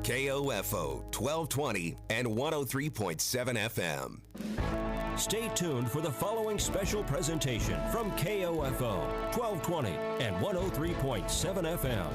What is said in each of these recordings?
KOFO 1220 and 103.7 FM. Stay tuned for the following special presentation from KOFO 1220 and 103.7 FM.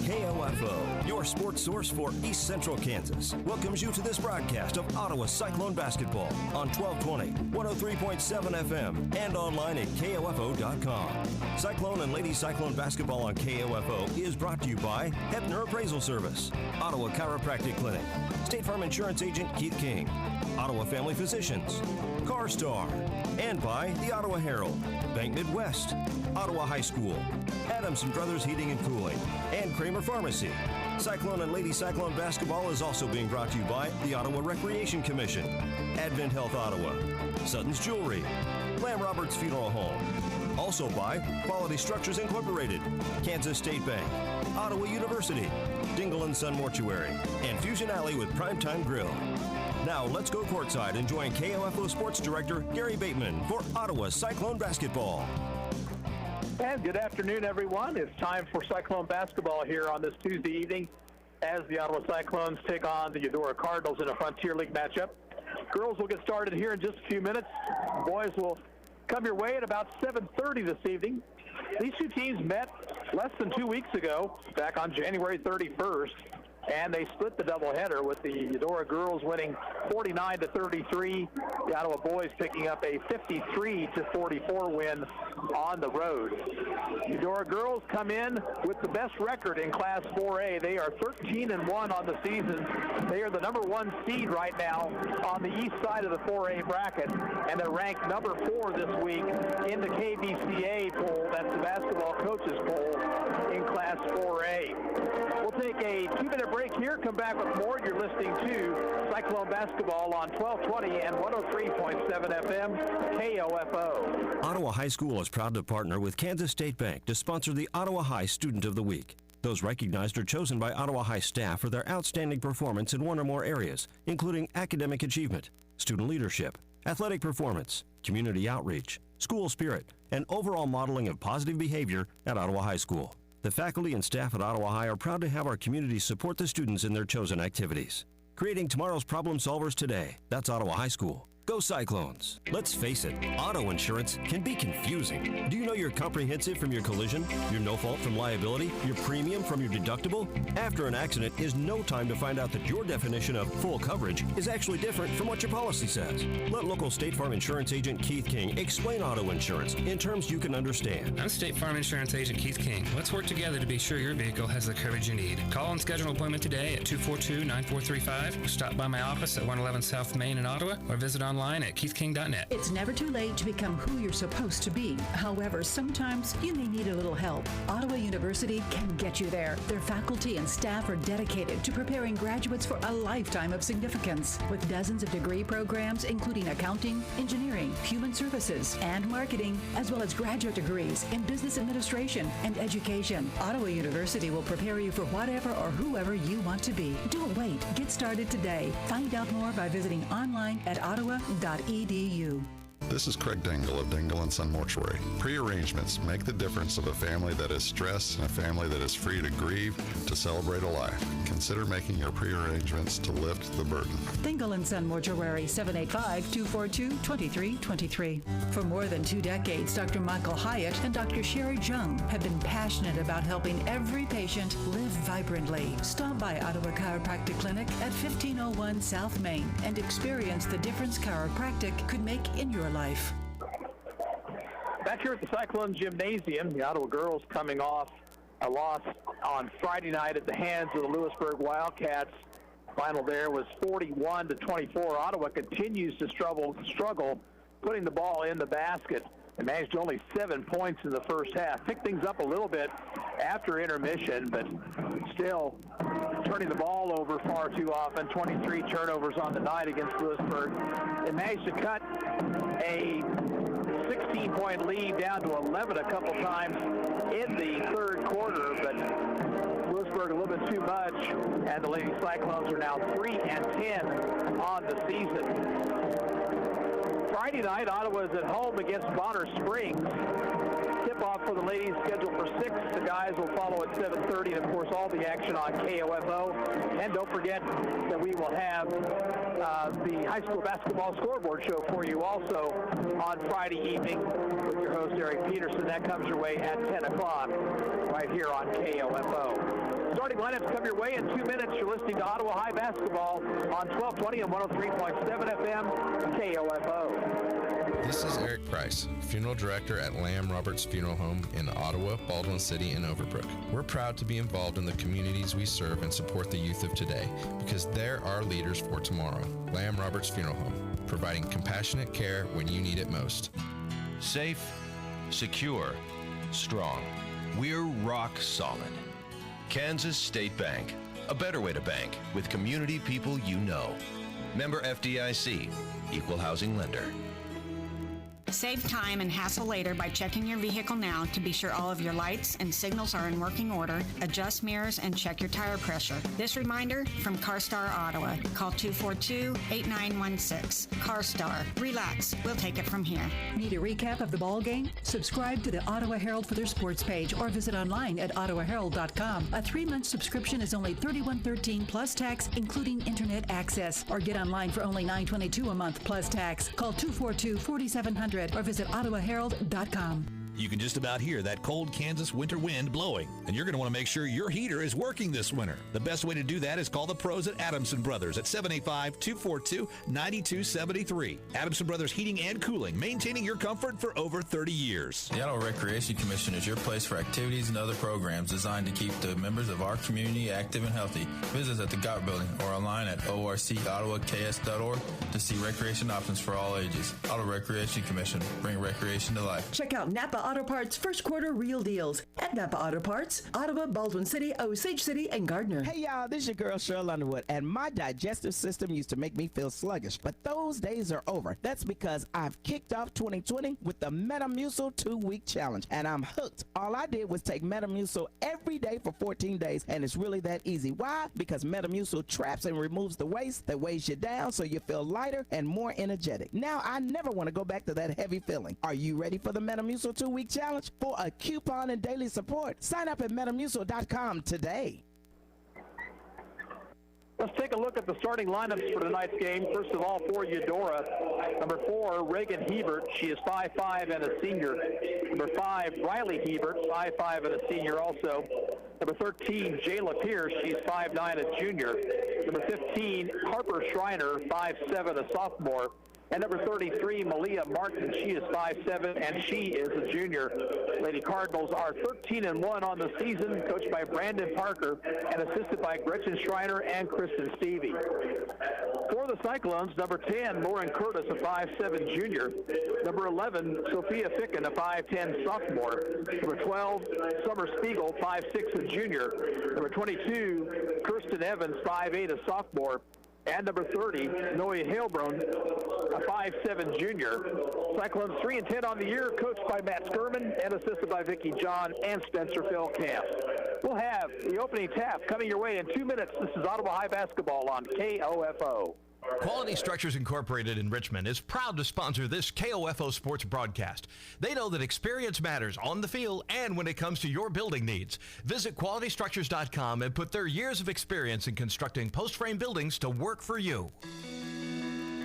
KOFO, your sports source for East Central Kansas, welcomes you to this broadcast of Ottawa Cyclone basketball on 1220, 103.7 FM, and online at KOFO.com. Cyclone and Lady Cyclone basketball on KOFO is brought to you by Hebner Appraisal Service, Ottawa Chiropractic Clinic, State Farm Insurance Agent Keith King, Ottawa Family Physicians, CarStar, and by the Ottawa Herald, Bank Midwest, Ottawa High School, Adamson Brothers Heating and Cooling, and Kramer Pharmacy. Cyclone and Lady Cyclone basketball is also being brought to you by the Ottawa Recreation Commission, Advent Health Ottawa, Sutton's Jewelry, Lamb Roberts Funeral Home. Also by Quality Structures Incorporated, Kansas State Bank, Ottawa University, Dingle & Son Mortuary, and Fusion Alley with Primetime Grill. Now let's go courtside and join KOFO Sports Director Gary Bateman for Ottawa Cyclone basketball. And good afternoon, everyone. It's time for Cyclone basketball here on this Tuesday evening as the Ottawa Cyclones take on the Eudora Cardinals in a Frontier League matchup. Girls will get started here in just a few minutes. Boys will come your way at about 7:30 this evening. These two teams met less than 2 weeks ago, back on January 31st, and they split the doubleheader with the Eudora girls winning 49-33. The Ottawa boys picking up a 53-44 win on the road. Eudora girls come in with the best record in Class 4A. They are 13-1 on the season. They are the number one seed right now on the east side of the 4A bracket, and they're ranked number 4 this week in the KBCA poll. That's the basketball coaches poll in Class 4A. We'll take a 2-minute break here, come back with more. You're listening to Cyclone basketball on 1220 and 103.7 FM KOFO. Ottawa High School is proud to partner with Kansas State Bank to sponsor the Ottawa High Student of the Week. Those recognized are chosen by Ottawa High staff for their outstanding performance in one or more areas, including academic achievement, student leadership, athletic performance, community outreach, school spirit, and overall modeling of positive behavior at Ottawa High School. The faculty and staff at Ottawa High are proud to have our community support the students in their chosen activities. Creating tomorrow's problem solvers today. That's Ottawa High School. Go Cyclones. Let's face it, auto insurance can be confusing. Do you know your comprehensive from your collision, your no-fault from liability, your premium from your deductible? After an accident is no time to find out that your definition of full coverage is actually different from what your policy says. Let local State Farm Insurance Agent Keith King explain auto insurance in terms you can understand. I'm State Farm Insurance Agent Keith King. Let's work together to be sure your vehicle has the coverage you need. Call and schedule an appointment today at 242-9435. Or stop by my office at 111 South Main in Ottawa or visit online at keithking.net. It's never too late to become who you're supposed to be. However, sometimes you may need a little help. Ottawa University can get you there. Their faculty and staff are dedicated to preparing graduates for a lifetime of significance. With dozens of degree programs, including accounting, engineering, human services, and marketing, as well as graduate degrees in business administration and education, Ottawa University will prepare you for whatever or whoever you want to be. Don't wait. Get started today. Find out more by visiting online at ottawa.edu. This is Craig Dingle of Dingle & Son Mortuary. Pre-arrangements make the difference of a family that is stressed and a family that is free to grieve, to celebrate a life. Consider making your pre-arrangements to lift the burden. Dingle & Son Mortuary, 785-242-2323. For more than 2 decades, Dr. Michael Hyatt and Dr. Sherry Jung have been passionate about helping every patient live vibrantly. Stop by Ottawa Chiropractic Clinic at 1501 South Main and experience the difference chiropractic could make in your life. Back here at the Cyclone Gymnasium, the Ottawa girls coming off a loss on Friday night at the hands of the Lewisburg Wildcats. Final there was 41-24. Ottawa continues to struggle putting the ball in the basket. They managed only 7 points in the first half. Picked things up a little bit after intermission, but still turning the ball over far too often. 23 turnovers on the night against Lewisburg. They managed to cut a 16-point lead down to 11 a couple times in the third quarter, but Lewisburg a little bit too much, and the Lady Cyclones are now 3-10 on the season. Friday night, Ottawa is at home against Bonner Springs. Tip tip-off for the ladies scheduled for 6. The guys will follow at 7:30, and of course all the action on KOFO. And don't forget that we will have the high school basketball scoreboard show for you also on Friday evening with your host Eric Peterson. That comes your way at 10 o'clock right here on KOFO. Starting lineups come your way in 2 minutes. You're listening to Ottawa High Basketball on 1220 and 103.7 FM KOFO. This is Eric Price, Funeral Director at Lamb Roberts Funeral Home in Ottawa, Baldwin City, and Overbrook. We're proud to be involved in the communities we serve and support the youth of today because they're our leaders for tomorrow. Lamb Roberts Funeral Home, providing compassionate care when you need it most. Safe, secure, strong. We're rock solid. Kansas State Bank, a better way to bank with community people you know. Member FDIC, Equal Housing Lender. Save time and hassle later by checking your vehicle now to be sure all of your lights and signals are in working order, adjust mirrors, and check your tire pressure. This reminder from CarStar Ottawa. Call 242-8916. CarStar. Relax. We'll take it from here. Need a recap of the ball game? Subscribe to the Ottawa Herald for their sports page or visit online at ottawaherald.com. A 3-month subscription is only $31.13 plus tax, including internet access. Or get online for only $9.22 a month plus tax. Call 242-4700 or visit ottawaherald.com. You can just about hear that cold Kansas winter wind blowing, and you're going to want to make sure your heater is working this winter. The best way to do that is call the pros at Adamson Brothers at 785-242-9273. Adamson Brothers Heating and Cooling, maintaining your comfort for over 30 years. The Ottawa Recreation Commission is your place for activities and other programs designed to keep the members of our community active and healthy. Visit us at the Gott Building or online at orcottawaks.org to see recreation options for all ages. Ottawa Recreation Commission, bring recreation to life. Check out Napa Auto Parts first quarter real deals at Napa Auto Parts, Ottawa, Baldwin City, Osage City, and Gardner. Hey y'all, this is your girl Cheryl Underwood, and my digestive system used to make me feel sluggish, but those days are over. That's because I've kicked off 2020 with the Metamucil 2-week challenge, and I'm hooked. All I did was take Metamucil every day for 14 days, and it's really that easy. Why? Because Metamucil traps and removes the waste that weighs you down so you feel lighter and more energetic. Now I never want to go back to that heavy feeling. Are you ready for the Metamucil 2-week challenge? For a coupon and daily support, sign up at metamucil.com today. Let's take a look at the starting lineups for tonight's game. First of all, for Eudora, number 4, Reagan Hebert. She is 5'5" and a senior. Number 5, Riley Hebert, 5'5" and a senior also. Number 13, Jayla Pierce. She's 5'9", a junior. Number 15, Harper Schreiner, 5'7", a sophomore. And number 33, Malia Martin. She is 5'7", and she is a junior. Lady Cardinals are 13-1 on the season, coached by Brandon Parker and assisted by Gretchen Schreiner and Kristen Stevie. For the Cyclones, number 10, Lauren Curtis, a 5'7" junior. Number 11, Sophia Ficken, a 5'10" sophomore. Number 12, Summer Spiegel, 5'6", a junior. Number 22, Kirsten Evans, 5'8", a sophomore. And number 30, Noe Hailbrun, a 5'7" junior. Cyclones 3-10 on the year, coached by Matt Skirman and assisted by Vicki John and Spencer Philcamp. We'll have the opening tap coming your way in 2 minutes. This is Ottawa High Basketball on KOFO. Quality Structures Incorporated in Richmond is proud to sponsor this KOFO sports broadcast. They know that experience matters on the field and when it comes to your building needs. Visit qualitystructures.com and put their years of experience in constructing post-frame buildings to work for you.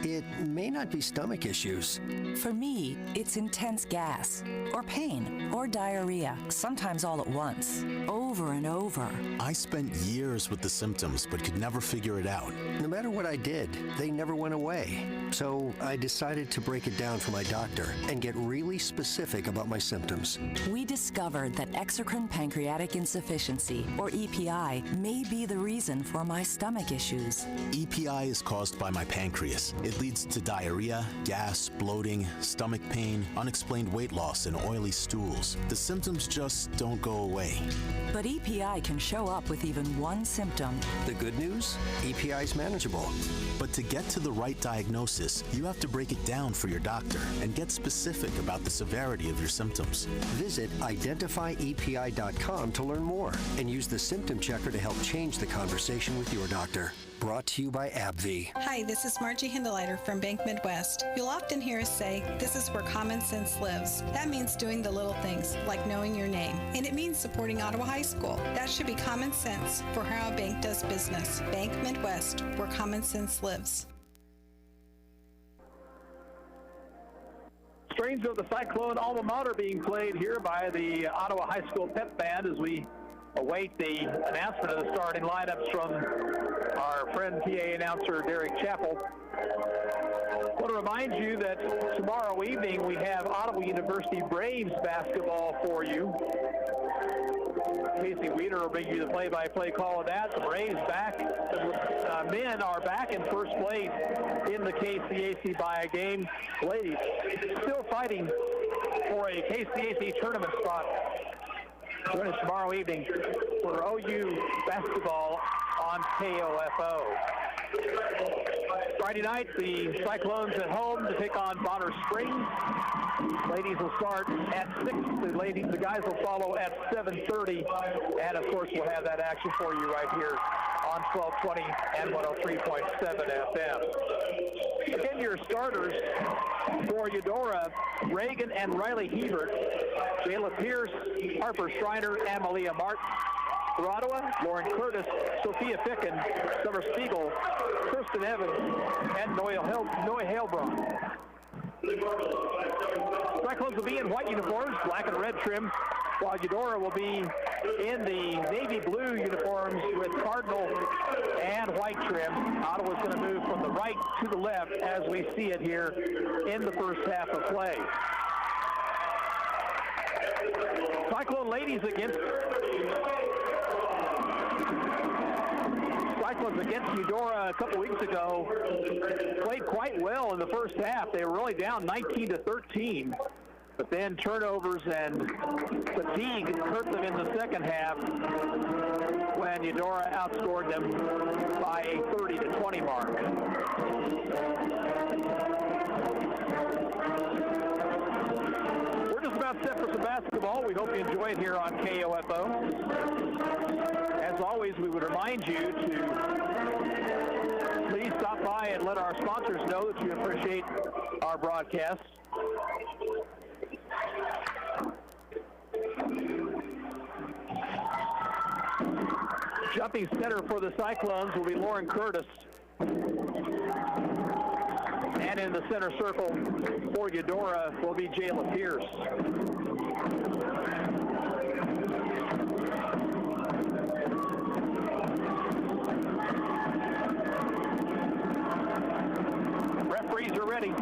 It may not be stomach issues. For me, it's intense gas, or pain, or diarrhea, sometimes all at once, over and over. I spent years with the symptoms, but could never figure it out. No matter what I did, they never went away. So I decided to break it down for my doctor and get really specific about my symptoms. We discovered that exocrine pancreatic insufficiency, or EPI, may be the reason for my stomach issues. EPI is caused by my pancreas. It leads to diarrhea, gas, bloating, stomach pain, unexplained weight loss, and oily stools. The symptoms just don't go away. But EPI can show up with even one symptom. The good news? EPI is manageable. But to get to the right diagnosis, you have to break it down for your doctor and get specific about the severity of your symptoms. Visit identifyepi.com to learn more and use the symptom checker to help change the conversation with your doctor. brought to you by AbbVie. Hi, this is Margie Hindeleiter from Bank Midwest. You'll often hear us say, this is where common sense lives. That means doing the little things, like knowing your name. And it means supporting Ottawa High School. That should be common sense for how a bank does business. Bank Midwest, where common sense lives. Strains of the Cyclone alma mater being played here by the Ottawa High School Pep Band as we await the announcement of the starting lineups from our friend PA announcer Derek Chappell. I want to remind you that tomorrow evening we have Ottawa University Braves basketball for you. Casey Weeder will bring you the play-by-play call of that. The Braves back. The men are back in first place in the KCAC by a game. Ladies still fighting for a KCAC tournament spot. Join us tomorrow evening for OU basketball on KOFO. Friday night, the Cyclones at home to take on Bonner Springs. Ladies will start at 6. The guys will follow at 7:30. And, of course, we'll have that action for you right here on 1220 and 103.7 FM. Again, your starters for Eudora, Reagan and Riley Hebert, Jayla Pierce, Harper Schreiner, and Malia Martin. For Ottawa, Lauren Curtis, Sophia Ficken, Summer Spiegel, Kristen Evans, and Noah Halebrun. Cyclones will be in white uniforms, black and red trim, while Eudora will be in the navy blue uniforms with cardinal and white trim. Ottawa's going to move from the right to the left as we see it here in the first half of play. Cyclone ladies against Eudora a couple weeks ago played quite well in the first half. They were really down 19-13, but then turnovers and fatigue hurt them in the second half when Eudora outscored them by a 30-20 mark. We're just about set for some basketball. We hope you enjoy it here on KOFO. As always, we would remind you to please stop by and let our sponsors know that you appreciate our broadcast. Jumping center for the Cyclones will be Lauren Curtis. And in the center circle for Eudora will be Jayla Pierce. Referees are ready.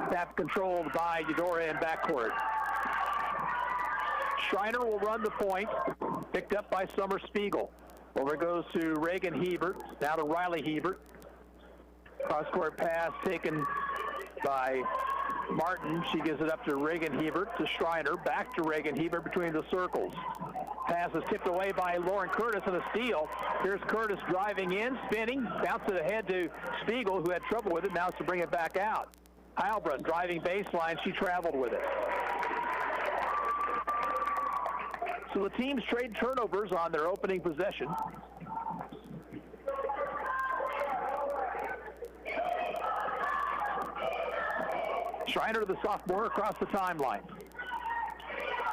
Snap controlled by Eudora in backcourt. Schreiner will run the point, picked up by Summer Spiegel. Over it goes to Reagan Hebert, now to Riley Hebert. Cross-court pass taken by Martin. She gives it up to Reagan Hebert, to Schreiner, back to Reagan Hebert between the circles. Pass is tipped away by Lauren Curtis and a steal. Here's Curtis driving in, spinning, bounces it ahead to Spiegel, who had trouble with it. Now it's to bring it back out. Heilbrunn driving baseline. She traveled with it. So the teams trade turnovers on their opening possession. Schreiner, the sophomore, across the timeline.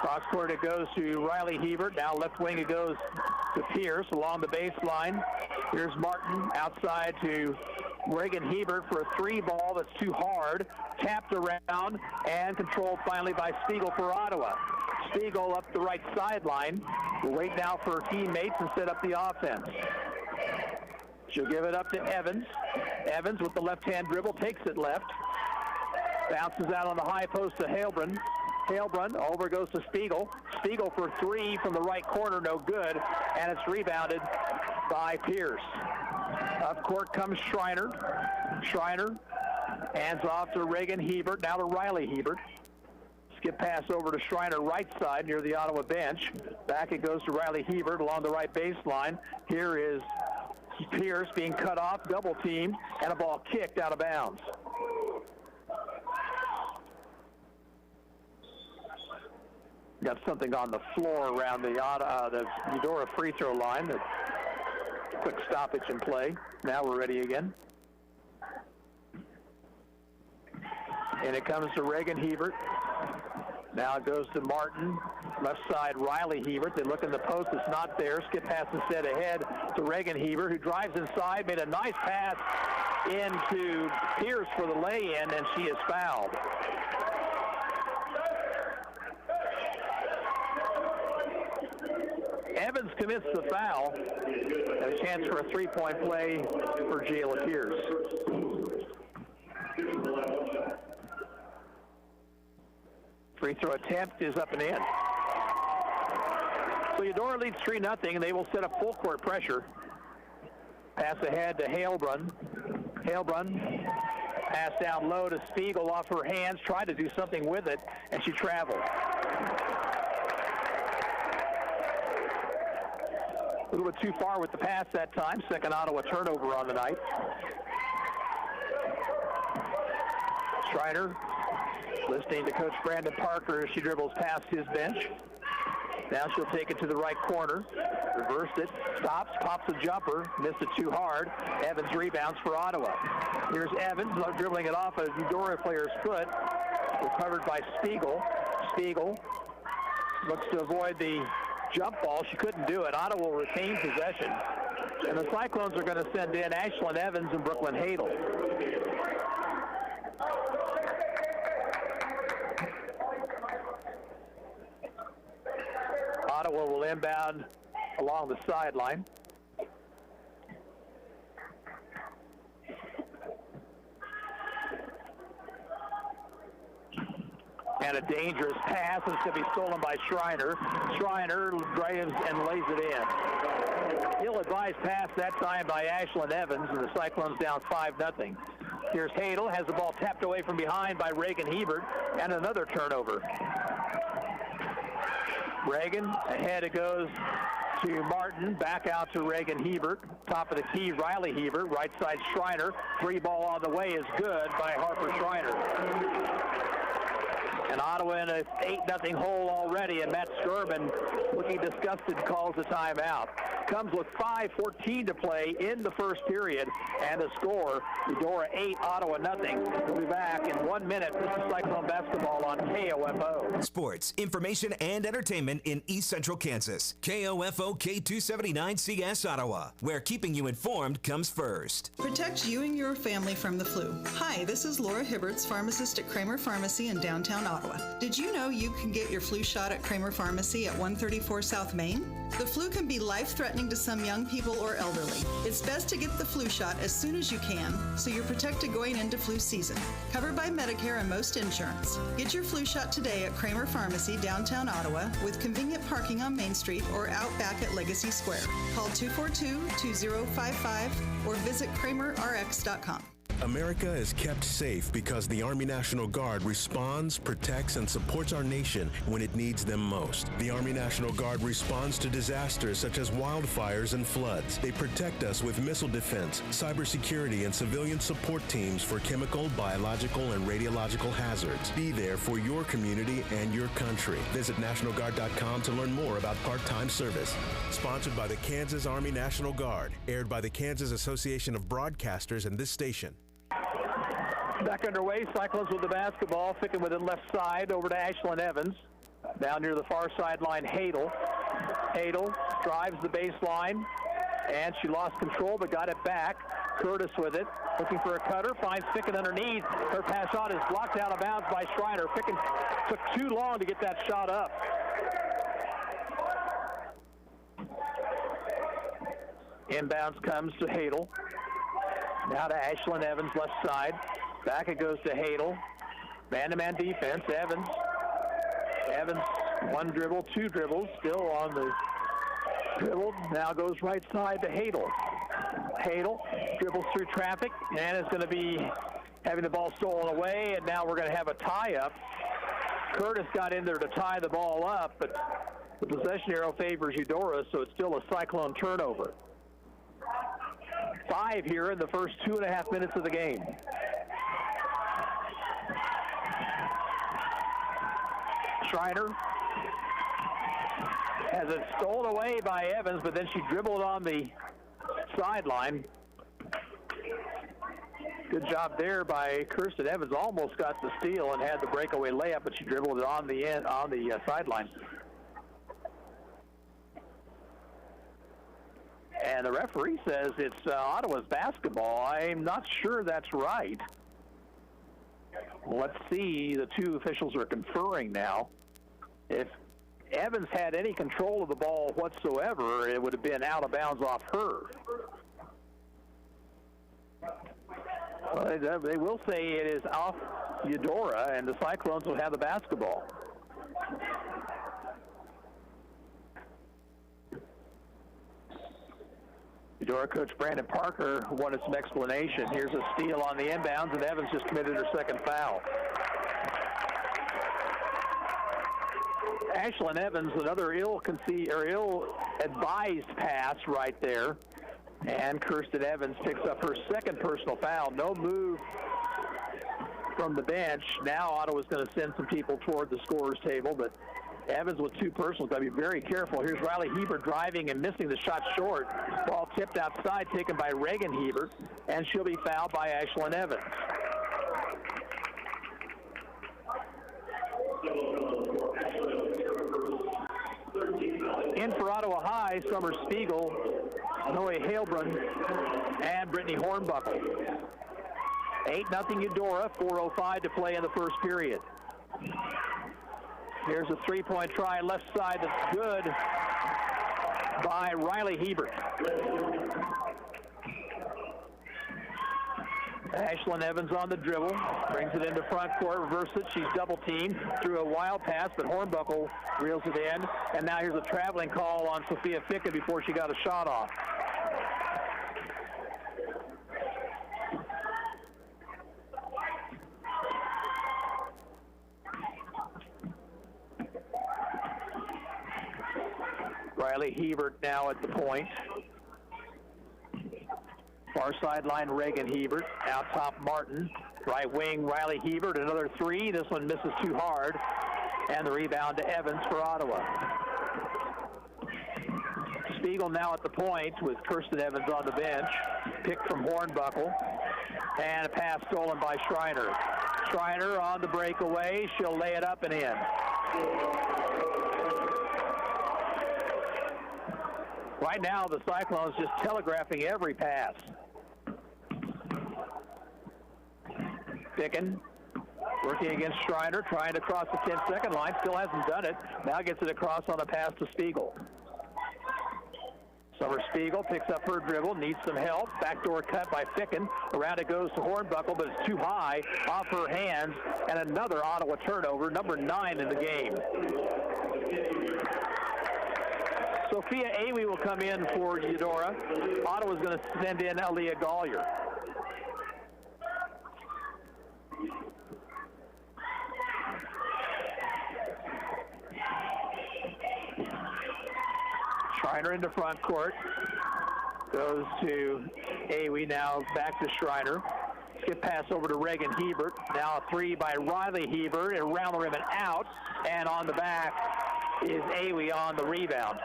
Cross court it goes to Riley Hebert. Now left wing it goes to Pierce along the baseline. Here's Martin outside to Reagan Hebert for a three ball that's too hard. Tapped around and controlled finally by Spiegel for Ottawa. Spiegel up the right sideline. We'll wait now for her teammates and set up the offense. She'll give it up to Evans. Evans with the left-hand dribble takes it left. Bounces out on the high post to Heilbrunn. Heilbrunn over goes to Spiegel. Spiegel for three from the right corner, no good. And it's rebounded by Pierce. Up court comes Schreiner. Schreiner hands off to Reagan Hebert, now to Riley Hebert. Skip pass over to Schreiner, right side near the Ottawa bench. Back it goes to Riley Hebert along the right baseline. Here is Pierce being cut off, double teamed, and a ball kicked out of bounds. Got something on the floor around the Eudora free throw line that Quick stoppage in play. Now we're ready again. And it comes to Reagan Hebert. Now it goes to Martin. Left side, Riley Hebert. They look in the post. It's not there. Skip pass instead ahead to Reagan Hebert, who drives inside, made a nice pass into Pierce for the lay-in, and she is fouled. Evans commits the foul, and a chance for a three-point play for Jayla Pierce. Free throw attempt is up and in. So Eudora leads 3-0, and they will set up full court pressure. Pass ahead to Hailbrunn. Hailbrunn, pass down low to Spiegel off her hands, tried to do something with it, and she traveled. A little bit too far with the pass that time. Second Ottawa turnover on the night. Schreiner listening to Coach Brandon Parker as she dribbles past his bench. Now she'll take it to the right corner. Reversed it. Stops. Pops a jumper. Missed it too hard. Evans rebounds for Ottawa. Here's Evans dribbling it off a Eudora player's foot. Recovered by Spiegel. Spiegel looks to avoid the jump ball. She couldn't do it. Ottawa will retain possession. And the Cyclones are going to send in Ashlyn Evans and Brooklyn Hadel. Ottawa will inbound along the sideline. And a dangerous pass. It's going to be stolen by Schreiner. Schreiner drives and lays it in. Ill-advised pass that time by Ashlyn Evans, and the Cyclones down 5-0. Here's Hadel, has the ball tapped away from behind by Reagan Hebert, and another turnover. Reagan, ahead it goes to Martin, back out to Reagan Hebert. Top of the key, Riley Hebert, right side Schreiner. Free ball on the way is good by Harper Schreiner. And Ottawa in a 8-0 hole already, and Matt Skirman, looking disgusted, calls a timeout. Comes with 5:14 to play in the first period, and the score, Eudora 8, Ottawa 0. We'll be back in 1 minute. This is Cyclone Basketball on KOFO. Sports, information, and entertainment in East Central Kansas. KOFO K279CS Ottawa, where keeping you informed comes first. Protect you and your family from the flu. Hi, this is Laura Hibberts, pharmacist at Kramer Pharmacy in downtown Ottawa. Did you know you can get your flu shot at Kramer Pharmacy at 134 South Main? The flu can be life-threatening to some young people or elderly. It's best to get the flu shot as soon as you can, so you're protected going into flu season. Covered by Medicare and most insurance. Get your flu shot today at Kramer Pharmacy, downtown Ottawa, with convenient parking on Main Street or out back at Legacy Square. Call 242-2055 or visit kramerrx.com. America is kept safe because the Army National Guard responds, protects, and supports our nation when it needs them most. The Army National Guard responds to disasters such as wildfires and floods. They protect us with missile defense, cybersecurity, and civilian support teams for chemical, biological, and radiological hazards. Be there for your community and your country. Visit NationalGuard.com to learn more about part-time service. Sponsored by the Kansas Army National Guard. Aired by the Kansas Association of Broadcasters and this station. Back underway, Cyclones with the basketball, picking with it left side over to Ashlyn Evans. Down near the far sideline, Hadel. Hadel drives the baseline, and she lost control but got it back. Curtis with it, looking for a cutter, finds Ficken underneath. Her pass shot is blocked out of bounds by Schreiner. Ficken took too long to get that shot up. Inbounds comes to Hadel. Now to Ashlyn Evans, left side. Back it goes to Hadel. Man-to-man defense. Evans, one dribble, two dribbles, still on the dribble. Now goes right side to Hadel. Hadel dribbles through traffic and is going to be having the ball stolen away, and now we're going to have a tie-up. Curtis got in there to tie the ball up, but the possession arrow favors Eudora, so it's still a Cyclone turnover. 5 here in the first 2.5 minutes of the game. Schreiner has it stolen away by Evans, but then she dribbled on the sideline. Good job there by Kirsten Evans. Almost got the steal and had the breakaway layup, but she dribbled it on the sideline. And the referee says it's Ottawa's basketball. I'm not sure that's right. Let's see. The two officials are conferring now. If Evans had any control of the ball whatsoever, it would have been out of bounds off her. They will say it is off Eudora, and the Cyclones will have the basketball. Eudora coach Brandon Parker wanted some explanation. Here's a steal on the inbounds, and Evans just committed her second foul. Ashlyn Evans, another ill-advised pass right there. And Kirsten Evans picks up her second personal foul. No move from the bench. Now Ottawa's going to send some people toward the scorer's table, but Evans with two personals. Got to be very careful. Here's Riley Hebert driving and missing the shot short. Ball tipped outside, taken by Reagan Hebert, and she'll be fouled by Ashlyn Evans. In for Ottawa High, Summer Spiegel, Noe Halebrun, and Brittany Hornbuckle. 8-0 Eudora, 4:05 to play in the first period. Here's a three-point try, left side, that's good by Riley Hebert. Ashlyn Evans on the dribble, brings it into front court, reverses it. She's double-teamed, threw a wild pass, but Hornbuckle reels it in. And now here's a traveling call on Sophia Ficken before she got a shot off. Riley Hebert now at the point. Far sideline, Reagan Hebert. Out top, Martin. Right wing, Riley Hebert. Another three. This one misses too hard. And the rebound to Evans for Ottawa. Spiegel now at the point with Kirsten Evans on the bench. Picked from Hornbuckle. And a pass stolen by Schreiner. Schreiner on the breakaway. She'll lay it up and in. Right now, the Cyclones just telegraphing every pass. Ficken working against Schreiner, trying to cross the 10-second line. Still hasn't done it. Now gets it across on a pass to Spiegel. Summer Spiegel picks up her dribble, needs some help. Backdoor cut by Ficken. Around it goes to Hornbuckle, but it's too high off her hands. And another Ottawa turnover, number 9 in the game. Sophia Awe will come in for Eudora. Ottawa's going to send in Aaliyah Gollier. Schreiner into front court. Goes to Awe, now back to Schreiner. Skip pass over to Reagan Hebert. Now a three by Riley Hebert, and around the rim and out. And on the back is Awe on the rebound.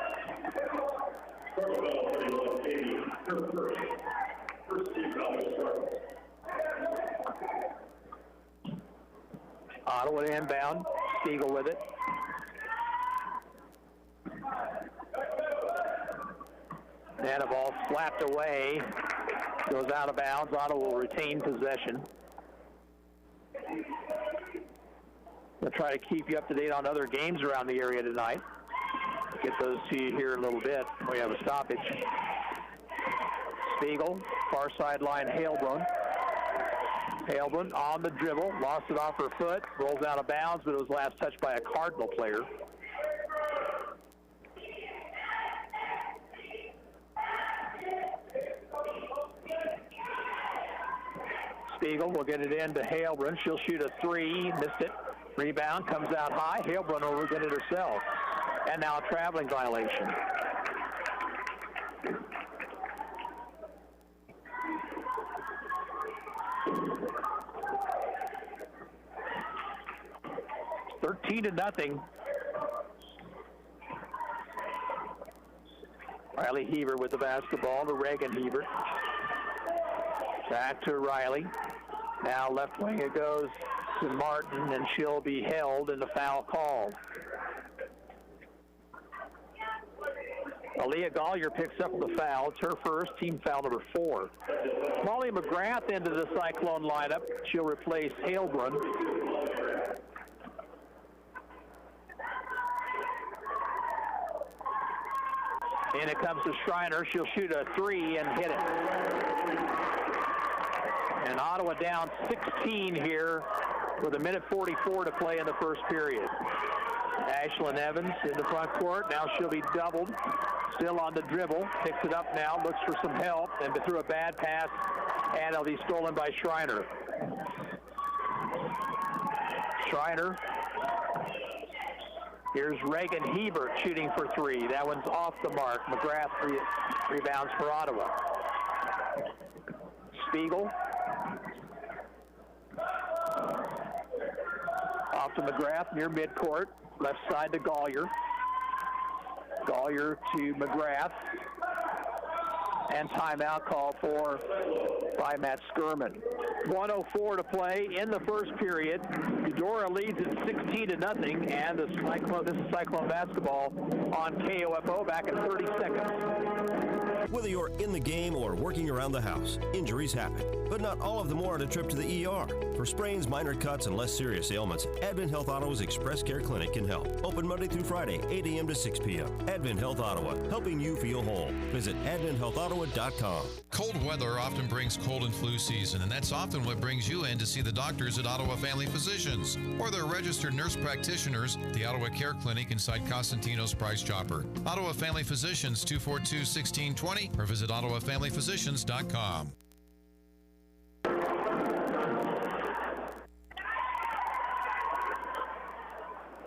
Ottawa inbound. Spiegel with it. And a ball slapped away. Goes out of bounds. Ottawa will retain possession. We'll try to keep you up to date on other games around the area tonight. Get those to you here in a little bit. We have a stoppage. Spiegel, far sideline, Halebrun. Halebrun on the dribble, lost it off her foot, rolls out of bounds, but it was last touched by a Cardinal player. Spiegel will get it in to Halebrun. She'll shoot a three, missed it. Rebound comes out high. Halebrun will get it herself. And now a traveling violation. Riley Hebert with the basketball to Reagan Hebert. Back to Riley. Now left wing it goes to Martin, and she'll be held and the foul called. Aaliyah Gollier picks up the foul. It's her first, team foul number 4. Molly McGrath into the Cyclone lineup. She'll replace Halebrun. And it comes to Schreiner. She'll shoot a 3 and hit it. And Ottawa down 16 here with 1:44 to play in the first period. Ashlyn Evans in the front court. Now she'll be doubled. Still on the dribble. Picks it up now. Looks for some help. And threw a bad pass. And it'll be stolen by Schreiner. Schreiner. Here's Reagan Hebert shooting for 3. That one's off the mark. McGrath rebounds for Ottawa. Spiegel. Off to McGrath near midcourt. Left side to Gollier. Gollier to McGrath. And timeout call for by Matt Skirman. 1:04 to play in the first period. Eudora leads it 16-0, and this is Cyclone basketball on KOFO back in 30 seconds. Whether you're in the game or working around the house, injuries happen, but not all of them warrant a trip to the ER. For sprains, minor cuts, and less serious ailments, Advent Health Ottawa's Express Care Clinic can help. Open Monday through Friday, 8 a.m. to 6 p.m. Advent Health Ottawa, helping you feel whole. Visit adventhealthottawa.com. Cold weather often brings cold and flu season, and that's often what brings you in to see the doctors at Ottawa Family Physicians or their registered nurse practitioners at the Ottawa Care Clinic inside Costantino's Price Chopper. Ottawa Family Physicians, 242-1620, or visit ottawafamilyphysicians.com.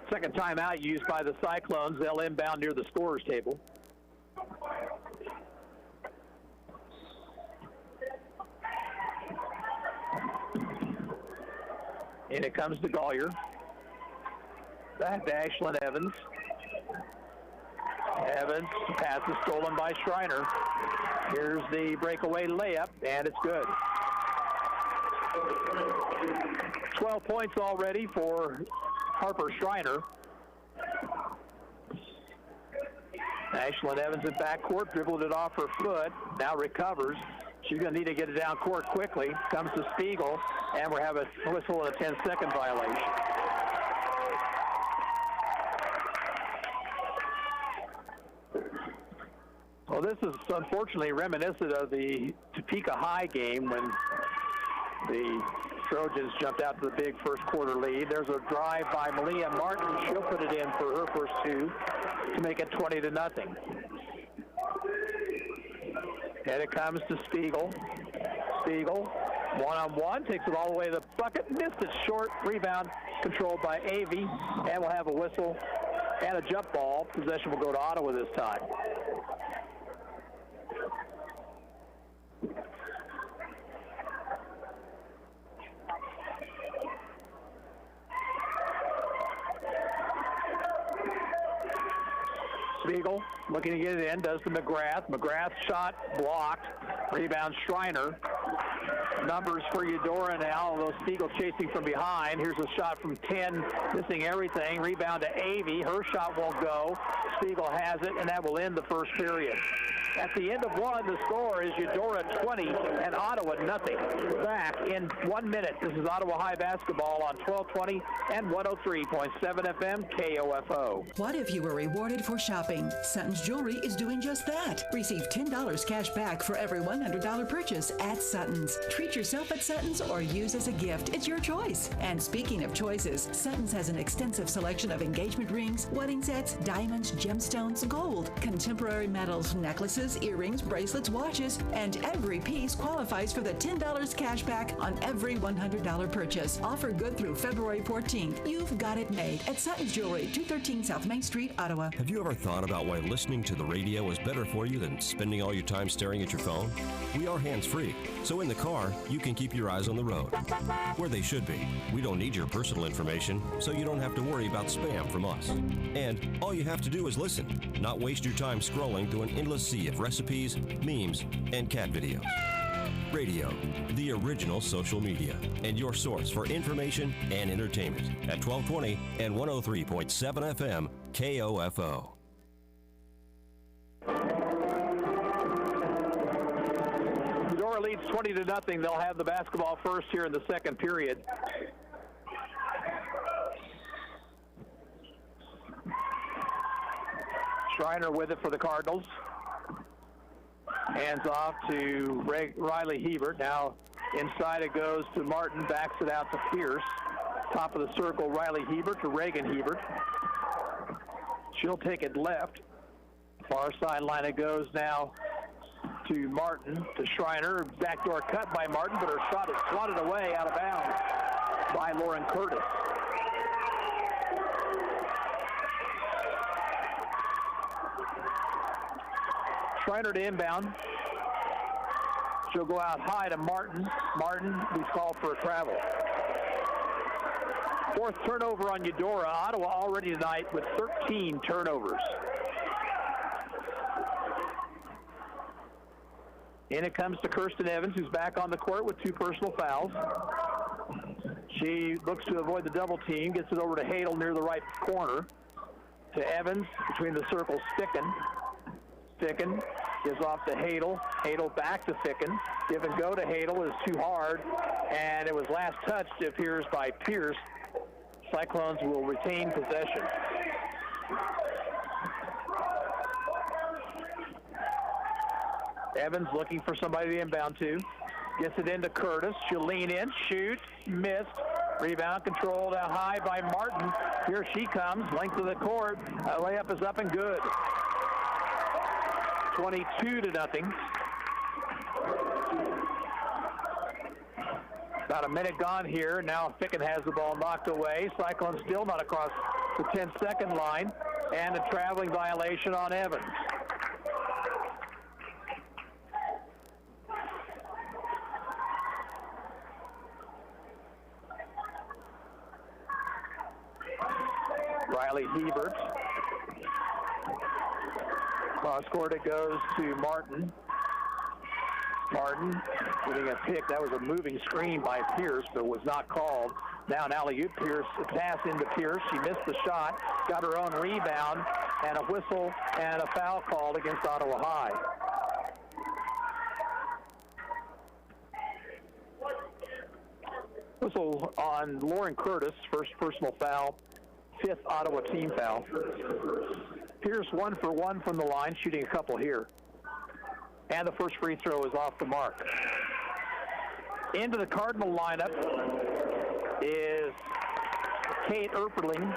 Second timeout used by the Cyclones. They'll inbound near the scorer's table. And it comes to Gollier. Back to Ashlyn Evans. Evans, pass is stolen by Schreiner. Here's the breakaway layup, and it's good. 12 points already for Harper Schreiner. Ashlyn Evans in backcourt, dribbled it off her foot, now recovers. She's going to need to get it down court quickly. Comes to Spiegel, and we have a whistle and a 10-second violation. Well, this is unfortunately reminiscent of the Topeka High game when the Trojans jumped out to the big first quarter lead. There's a drive by Malia Martin. She'll put it in for her first 2 to make it 20-0. And it comes to Spiegel. Spiegel, one-on-one, takes it all the way to the bucket, missed it short, rebound controlled by Avey, and we'll have a whistle and a jump ball. Possession will go to Ottawa this time. Spiegel looking to get it in, does to McGrath. McGrath shot blocked. Rebound Schreiner. Numbers for Eudora now, although Spiegel chasing from behind. Here's a shot from 10, missing everything. Rebound to Avey. Her shot won't go. Spiegel has it, and that will end the first period. At the end of 1, the score is Eudora 20 and Ottawa nothing. Back in 1 minute. This is Ottawa High basketball on 1220 and 103.7 FM KOFO. What if you were rewarded for shopping? Sutton's Jewelry is doing just that. Receive $10 cash back for every $100 purchase at Sutton's. Treat yourself at Sutton's or use as a gift. It's your choice. And speaking of choices, Sutton's has an extensive selection of engagement rings, wedding sets, diamonds, gemstones, gold, contemporary metals, necklaces, necklaces, earrings, bracelets, watches, and every piece qualifies for the $10 cash back on every $100 purchase. Offer good through February 14th. You've got it made at Sutton's Jewelry, 213 South Main Street, Ottawa. Have you ever thought about why listening to the radio is better for you than spending all your time staring at your phone? We are hands-free, so in the car, you can keep your eyes on the road, where they should be. We don't need your personal information, so you don't have to worry about spam from us. And all you have to do is listen, not waste your time scrolling through an endless sea of recipes, memes, and cat videos. Radio, the original social media, and your source for information and entertainment at 1220 and 103.7 FM KOFO. Eudora leads 20-0. They'll have the basketball first here in the second period. Schreiner with it for the Cardinals. Hands off to Riley Hebert. Now inside it goes to Martin, backs it out to Pierce. Top of the circle, Riley Hebert to Reagan Hebert. She'll take it left. Far sideline it goes now to Martin, to Schreiner. Backdoor cut by Martin, but her shot is swatted away out of bounds by Lauren Curtis. Schreiner to inbound. She'll go out high to Martin. Martin, we call for a travel. Fourth turnover on Eudora. Ottawa already tonight with 13 turnovers. In it comes to Kirsten Evans, who's back on the court with 2 personal fouls. She looks to avoid the double team, gets it over to Hadel near the right corner. To Evans, between the circles, Ficken. Ficken gives off to Hadel. Hadel back to Ficken. Give and go to Hadel is too hard, and it was last touched, it appears, by Pierce. Cyclones will retain possession. Evans looking for somebody to inbound to. Gets it into Curtis. She'll lean in, shoot, missed. Rebound controlled out high by Martin. Here she comes, length of the court. Layup is up and good. 22-0. About a minute gone here. Now Ficken has the ball knocked away. Cyclones still not across the 10-second line. And a traveling violation on Evans. Riley Hebert. Cross court it goes to Martin. Martin getting a pick. That was a moving screen by Pierce, but was not called. Now an alley-oop. Pierce, pass into Pierce. She missed the shot, got her own rebound, and a whistle and a foul called against Ottawa High. Whistle on Lauren Curtis, first personal foul, 5th Ottawa team foul. Pierce 1 for 1 from the line, shooting a couple here. And the first free throw is off the mark. Into the Cardinal lineup is Kate Erpelding.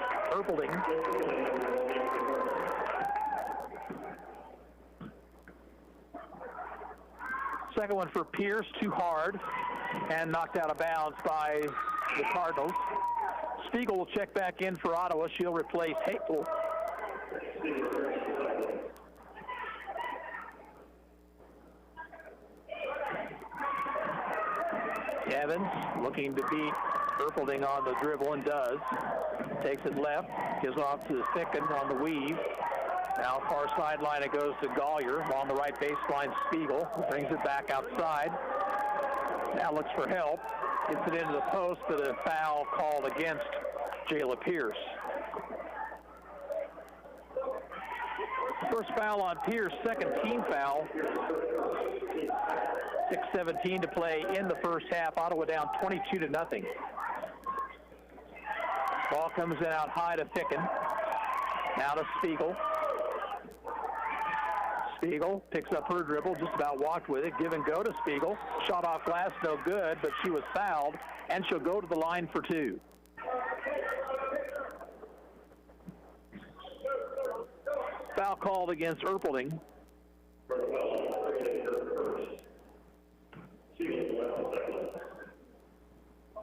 Second one for Pierce, too hard, and knocked out of bounds by the Cardinals. Spiegel will check back in for Ottawa. She'll replace Hapel. Evans looking to beat Erpelding on the dribble and does. Takes it left, gives off to Ficken on the weave. Now far sideline it goes to Gollier. Along the right baseline, Spiegel brings it back outside. Now looks for help. Gets it into the post, but a foul called against Jayla Pierce. First foul on Pierce, second team foul. 6:17 to play in the first half. Ottawa down 22-0. Ball comes in out high to Ficken. Now to Spiegel. Spiegel picks up her dribble, just about walked with it. Give and go to Spiegel. Shot off glass, no good, but she was fouled, and she'll go to the line for 2. Foul called against Erpelding.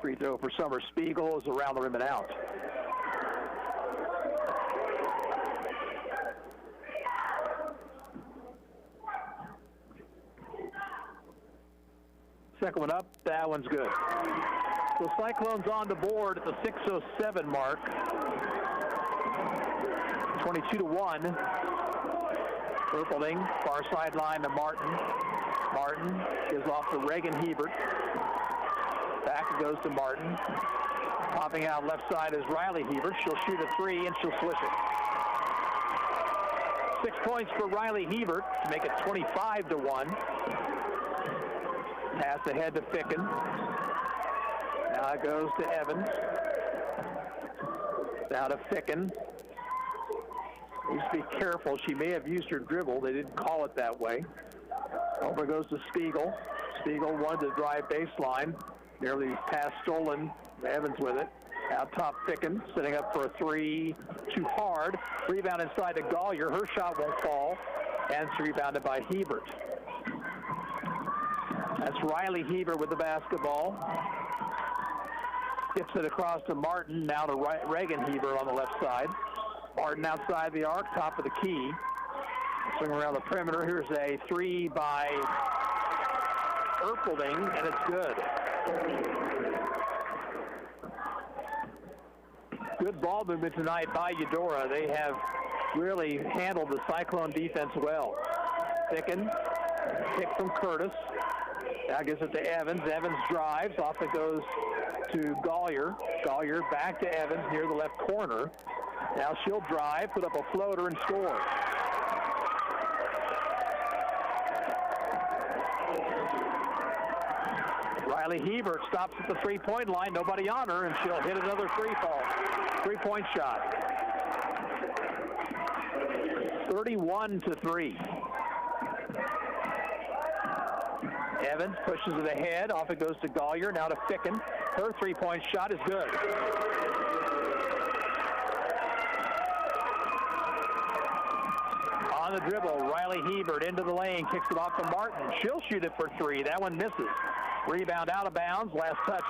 Free throw for Summer Spiegel is around the rim and out. Second one up, that one's good. So Cyclones on the board at the 6:07 mark. 22-1. Erpelding, far sideline to Martin. Martin gives off to Reagan Hebert. Back it goes to Martin. Popping out left side is Riley Hebert. She'll shoot a three and she'll swish it. 6 points for Riley Hebert to make it 25-1. Pass ahead to Ficken. Now it goes to Evans. Now to Ficken. Needs to be careful. She may have used her dribble. They didn't call it that way. Over goes to Spiegel. Spiegel wanted to drive baseline. Nearly pass stolen. Evans with it. Out top Ficken, setting up for a three. Too hard. Rebound inside to Gollier. Her shot won't fall. And it's rebounded by Hebert. That's Riley Hebert with the basketball. Gets it across to Martin. Now to Reagan Hebert on the left side. Martin outside the arc, top of the key. Swing around the perimeter. Here's a three by Erpelding, and it's good. Good ball movement tonight by Eudora. They have really handled the Cyclone defense well. Ficken, kick from Curtis. Now gives it to Evans. Evans drives. Off it goes to Gollier. Gollier back to Evans near the left corner. Now she'll drive, put up a floater, and score. Riley Hebert stops at the three-point line. Nobody on her, and she'll hit another three-point shot. 31-3. Evans pushes it ahead. Off it goes to Gollier. Now to Ficken. Her three-point shot is good. On the dribble, Riley Hebert into the lane, kicks it off to Martin. She'll shoot it for three. That one misses. Rebound out of bounds. Last touch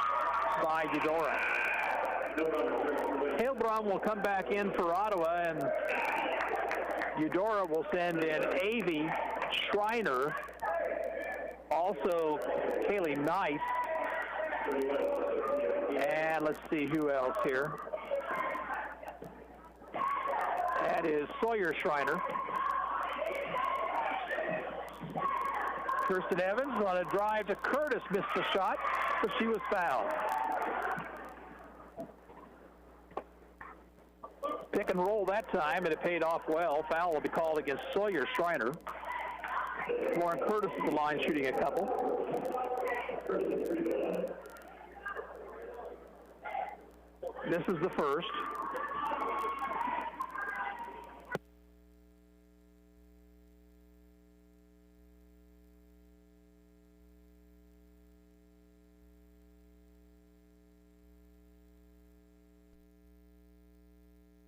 by Eudora. Heilbronn will come back in for Ottawa, and Eudora will send in Avi Schreiner. Also, Kaylee Nice. And let's see who else here. That is Sawyer Schreiner. Kirsten Evans on a drive to Curtis, missed the shot, but she was fouled. Pick and roll that time, and it paid off well. Foul will be called against Sawyer Schreiner. Lauren Curtis is the line shooting a couple. This is the first.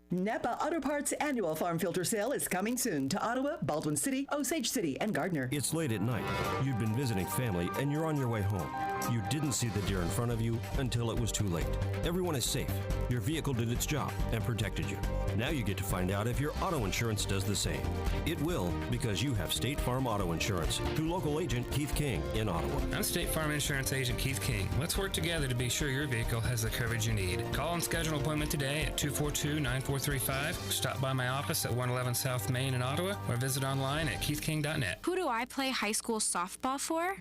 Napa Auto Parts annual farm filter sale is coming soon to Ottawa, Baldwin City, Osage City, and Gardner. It's late at night. You've been visiting family and you're on your way home. You didn't see the deer in front of you until it was too late. Everyone is safe. Your vehicle did its job and protected you. Now you get to find out if your auto insurance does the same. It will, because you have State Farm Auto Insurance through local agent Keith King in Ottawa. I'm State Farm Insurance Agent Keith King. Let's work together to be sure your vehicle has the coverage you need. Call and schedule an appointment today at 242-9435. Stop by my office at 111 South Main in Ottawa or visit online at keithking.net. Who do I play high school softball for?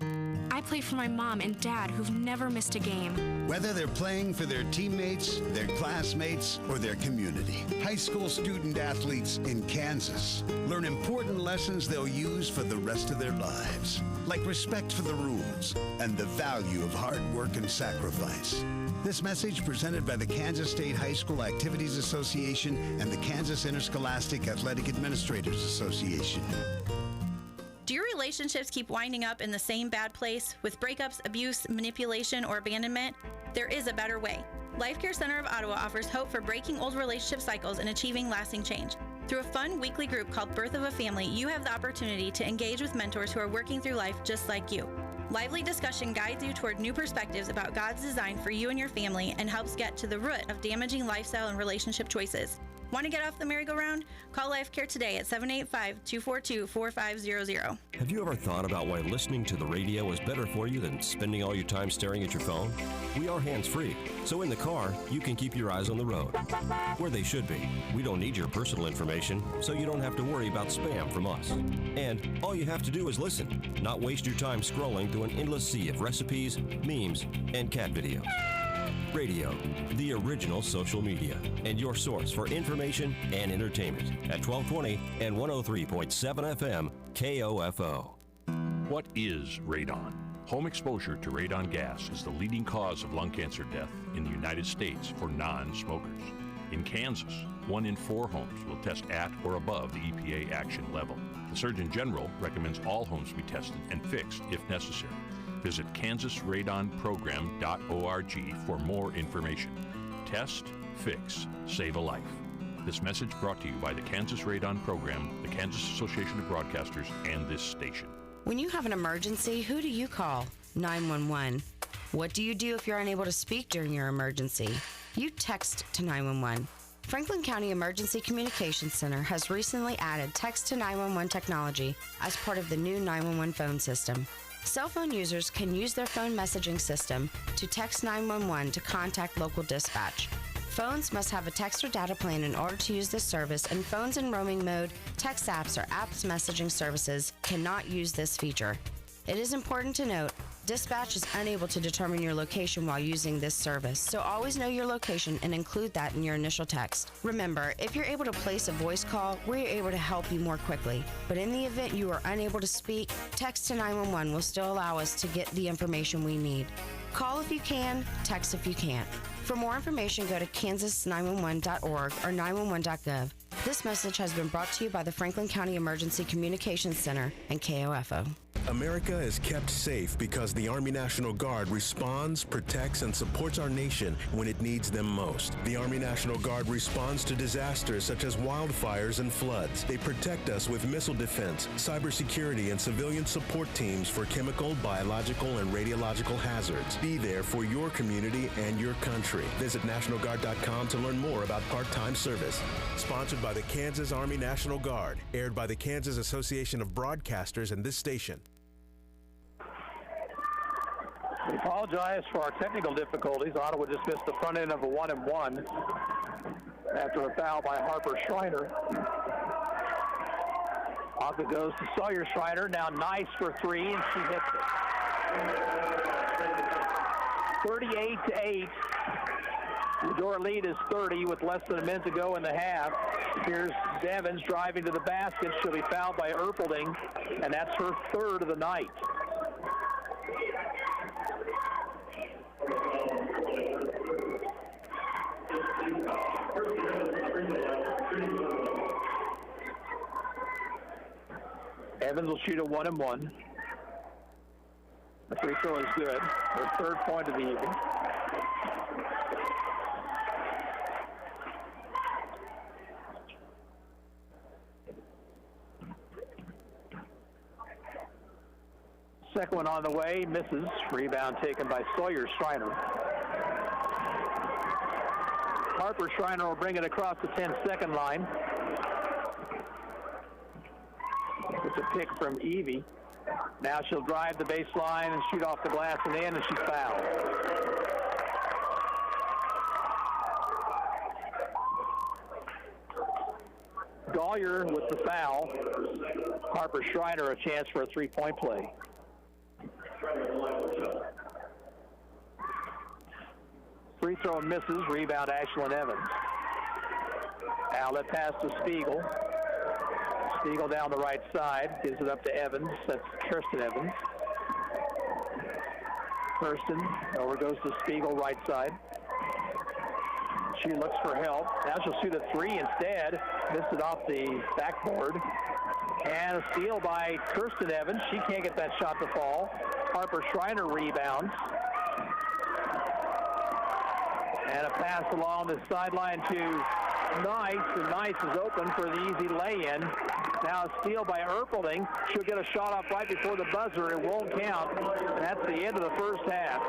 I play for my mom and dad who've never missed a game. Whether they're playing for their teammates, their classmates, or their community, high school student athletes in Kansas learn important lessons they'll use for the rest of their lives, like respect for the rules and the value of hard work and sacrifice. This message presented by the Kansas State High School Activities Association and the Kansas Interscholastic Athletic Administrators Association. Do your relationships keep winding up in the same bad place with breakups, abuse, manipulation, or abandonment? There is a better way. Life Care Center of Ottawa offers hope for breaking old relationship cycles and achieving lasting change. Through a fun weekly group called Birth of a Family, you have the opportunity to engage with mentors who are working through life just like you. Lively discussion guides you toward new perspectives about God's design for you and your family and helps get to the root of damaging lifestyle and relationship choices. Want to get off the merry-go-round? Call Life Care today at 785-242-4500. Have you ever thought about why listening to the radio is better for you than spending all your time staring at your phone? We are hands-free, so in the car, you can keep your eyes on the road, where they should be. We don't need your personal information, so you don't have to worry about spam from us. And all you have to do is listen, not waste your time scrolling through an endless sea of recipes, memes, and cat videos. Radio, the original social media, and your source for information and entertainment at 1220 and 103.7 FM KOFO. What is radon? Home exposure to radon gas is the leading cause of lung cancer death in the United States for non-smokers. In Kansas, 1 in 4 homes will test at or above the EPA action level. The Surgeon General recommends all homes be tested and fixed if necessary. Visit kansasradonprogram.org for more information. Test, fix, save a life. This message brought to you by the Kansas Radon Program, the Kansas Association of Broadcasters, and this station. When you have an emergency, who do you call? 911. What do you do if you're unable to speak during your emergency? You text to 911. Franklin County Emergency Communications Center has recently added text to 911 technology as part of the new 911 phone system. Cell phone users can use their phone messaging system to text 911 to contact local dispatch. Phones must have a text or data plan in order to use this service, and phones in roaming mode, text apps, or apps messaging services cannot use this feature. It is important to note, dispatch is unable to determine your location while using this service, so always know your location and include that in your initial text. Remember, if you're able to place a voice call, we're able to help you more quickly. But in the event you are unable to speak, text to 911 will still allow us to get the information we need. Call if you can, text if you can't. For more information, go to kansas911.org or 911.gov. This message has been brought to you by the Franklin County Emergency Communications Center and KOFO. America is kept safe because the Army National Guard responds, protects, and supports our nation when it needs them most. The Army National Guard responds to disasters such as wildfires and floods. They protect us with missile defense, cybersecurity, and civilian support teams for chemical, biological, and radiological hazards. Be there for your community and your country. Visit NationalGuard.com to learn more about part-time service. Sponsored by the Kansas Army National Guard. Aired by the Kansas Association of Broadcasters and this station. We apologize for our technical difficulties. Ottawa just missed the front end of a 1-and-1 after a foul by Harper Schreiner. Off it goes to Sawyer Schreiner. Now nice for 3, and she hits it. 38-8. Eudora lead is 30 with less than a minute to go in the half. Here's Devins driving to the basket. She'll be fouled by Erpelding, and that's her 3rd of the night. Evans will shoot a 1-and-1. The free throw is good. Her 3rd point of the evening. Second one on the way, misses. Rebound taken by Sawyer Schreiner. Harper Schreiner will bring it across the 10-second line. It's a pick from Evie. Now she'll drive the baseline and shoot off the glass and in, and she's fouled. Gollier with the foul. Harper Schreiner a chance for a 3-point play. Free throw misses. Rebound Ashlyn Evans. Outlet pass to Spiegel. Spiegel down the right side. Gives it up to Evans. That's Kirsten Evans. Kirsten over goes to Spiegel right side. She looks for help. Now she'll shoot a 3 instead. Missed it off the backboard. And a steal by Kirsten Evans. She can't get that shot to fall. Harper Schreiner rebounds. And a pass along the sideline to Nice, and Nice is open for the easy lay-in. Now a steal by Erpelding. She'll get a shot off right before the buzzer. It won't count. And that's the end of the first half.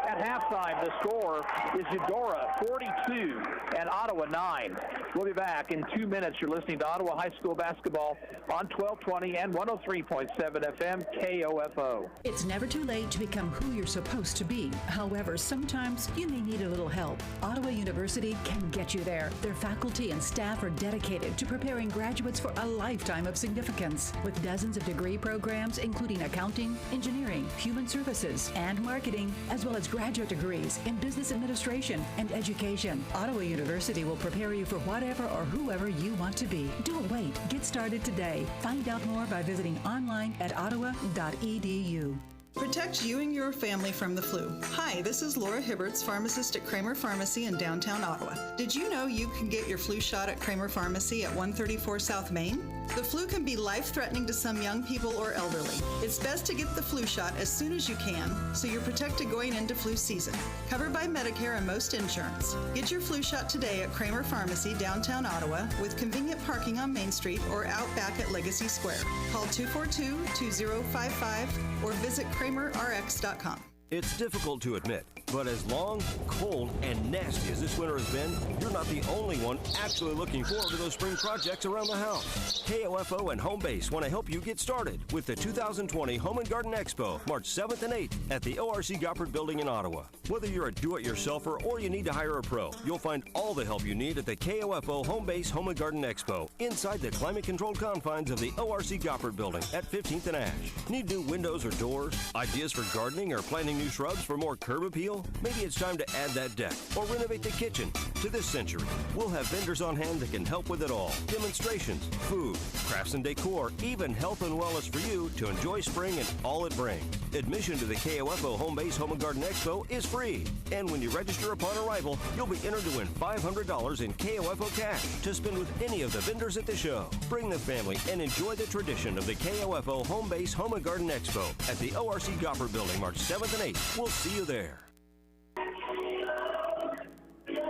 At halftime, the score is Eudora 42 and Ottawa 9. We'll be back in 2 minutes. You're listening to Ottawa High School basketball on 1220 and 103.7 FM KOFO. It's never too late to become who you're supposed to be. However, sometimes you may need a little help. Ottawa University can get you there. Their faculty and staff are dedicated to preparing graduates for a lifetime of significance. With dozens of degree programs, including accounting, engineering, human services, and marketing, as well as graduate degrees in business administration and education, Ottawa University will prepare you for whatever or whoever you want to be. Don't wait. Get started today. Find out more by visiting online at ottawa.edu. Protect you and your family from the flu. Hi, this is Laura Hibberts, pharmacist at Kramer Pharmacy in downtown Ottawa. Did you know you can get your flu shot at Kramer Pharmacy at 134 South Main? The flu can be life-threatening to some young people or elderly. It's best to get the flu shot as soon as you can so you're protected going into flu season. Covered by Medicare and most insurance. Get your flu shot today at Kramer Pharmacy, downtown Ottawa, with convenient parking on Main Street or out back at Legacy Square. Call 242-2055 or visit KramerRx.com. It's difficult to admit, but as long, cold, and nasty as this winter has been, you're not the only one actually looking forward to those spring projects around the house. KOFO and Home Base want to help you get started with the 2020 Home and Garden Expo, March 7th and 8th at the ORC Goppert Building in Ottawa. Whether you're a do-it-yourselfer or you need to hire a pro, you'll find all the help you need at the KOFO Home Base Home and Garden Expo inside the climate-controlled confines of the ORC Goppert Building at 15th and Ash. Need new windows or doors? Ideas for gardening or planting new shrubs for more curb appeal? Maybe it's time to add that deck or renovate the kitchen. To this century, we'll have vendors on hand that can help with it all. Demonstrations, food, crafts and decor, even health and wellness for you to enjoy spring and all it brings. Admission to the KOFO Home Base Home and Garden Expo is free. And when you register upon arrival, you'll be entered to win $500 in KOFO cash to spend with any of the vendors at the show. Bring the family and enjoy the tradition of the KOFO Home Base Home and Garden Expo at the ORC Goppert Building, March 7th and 8th. We'll see you there.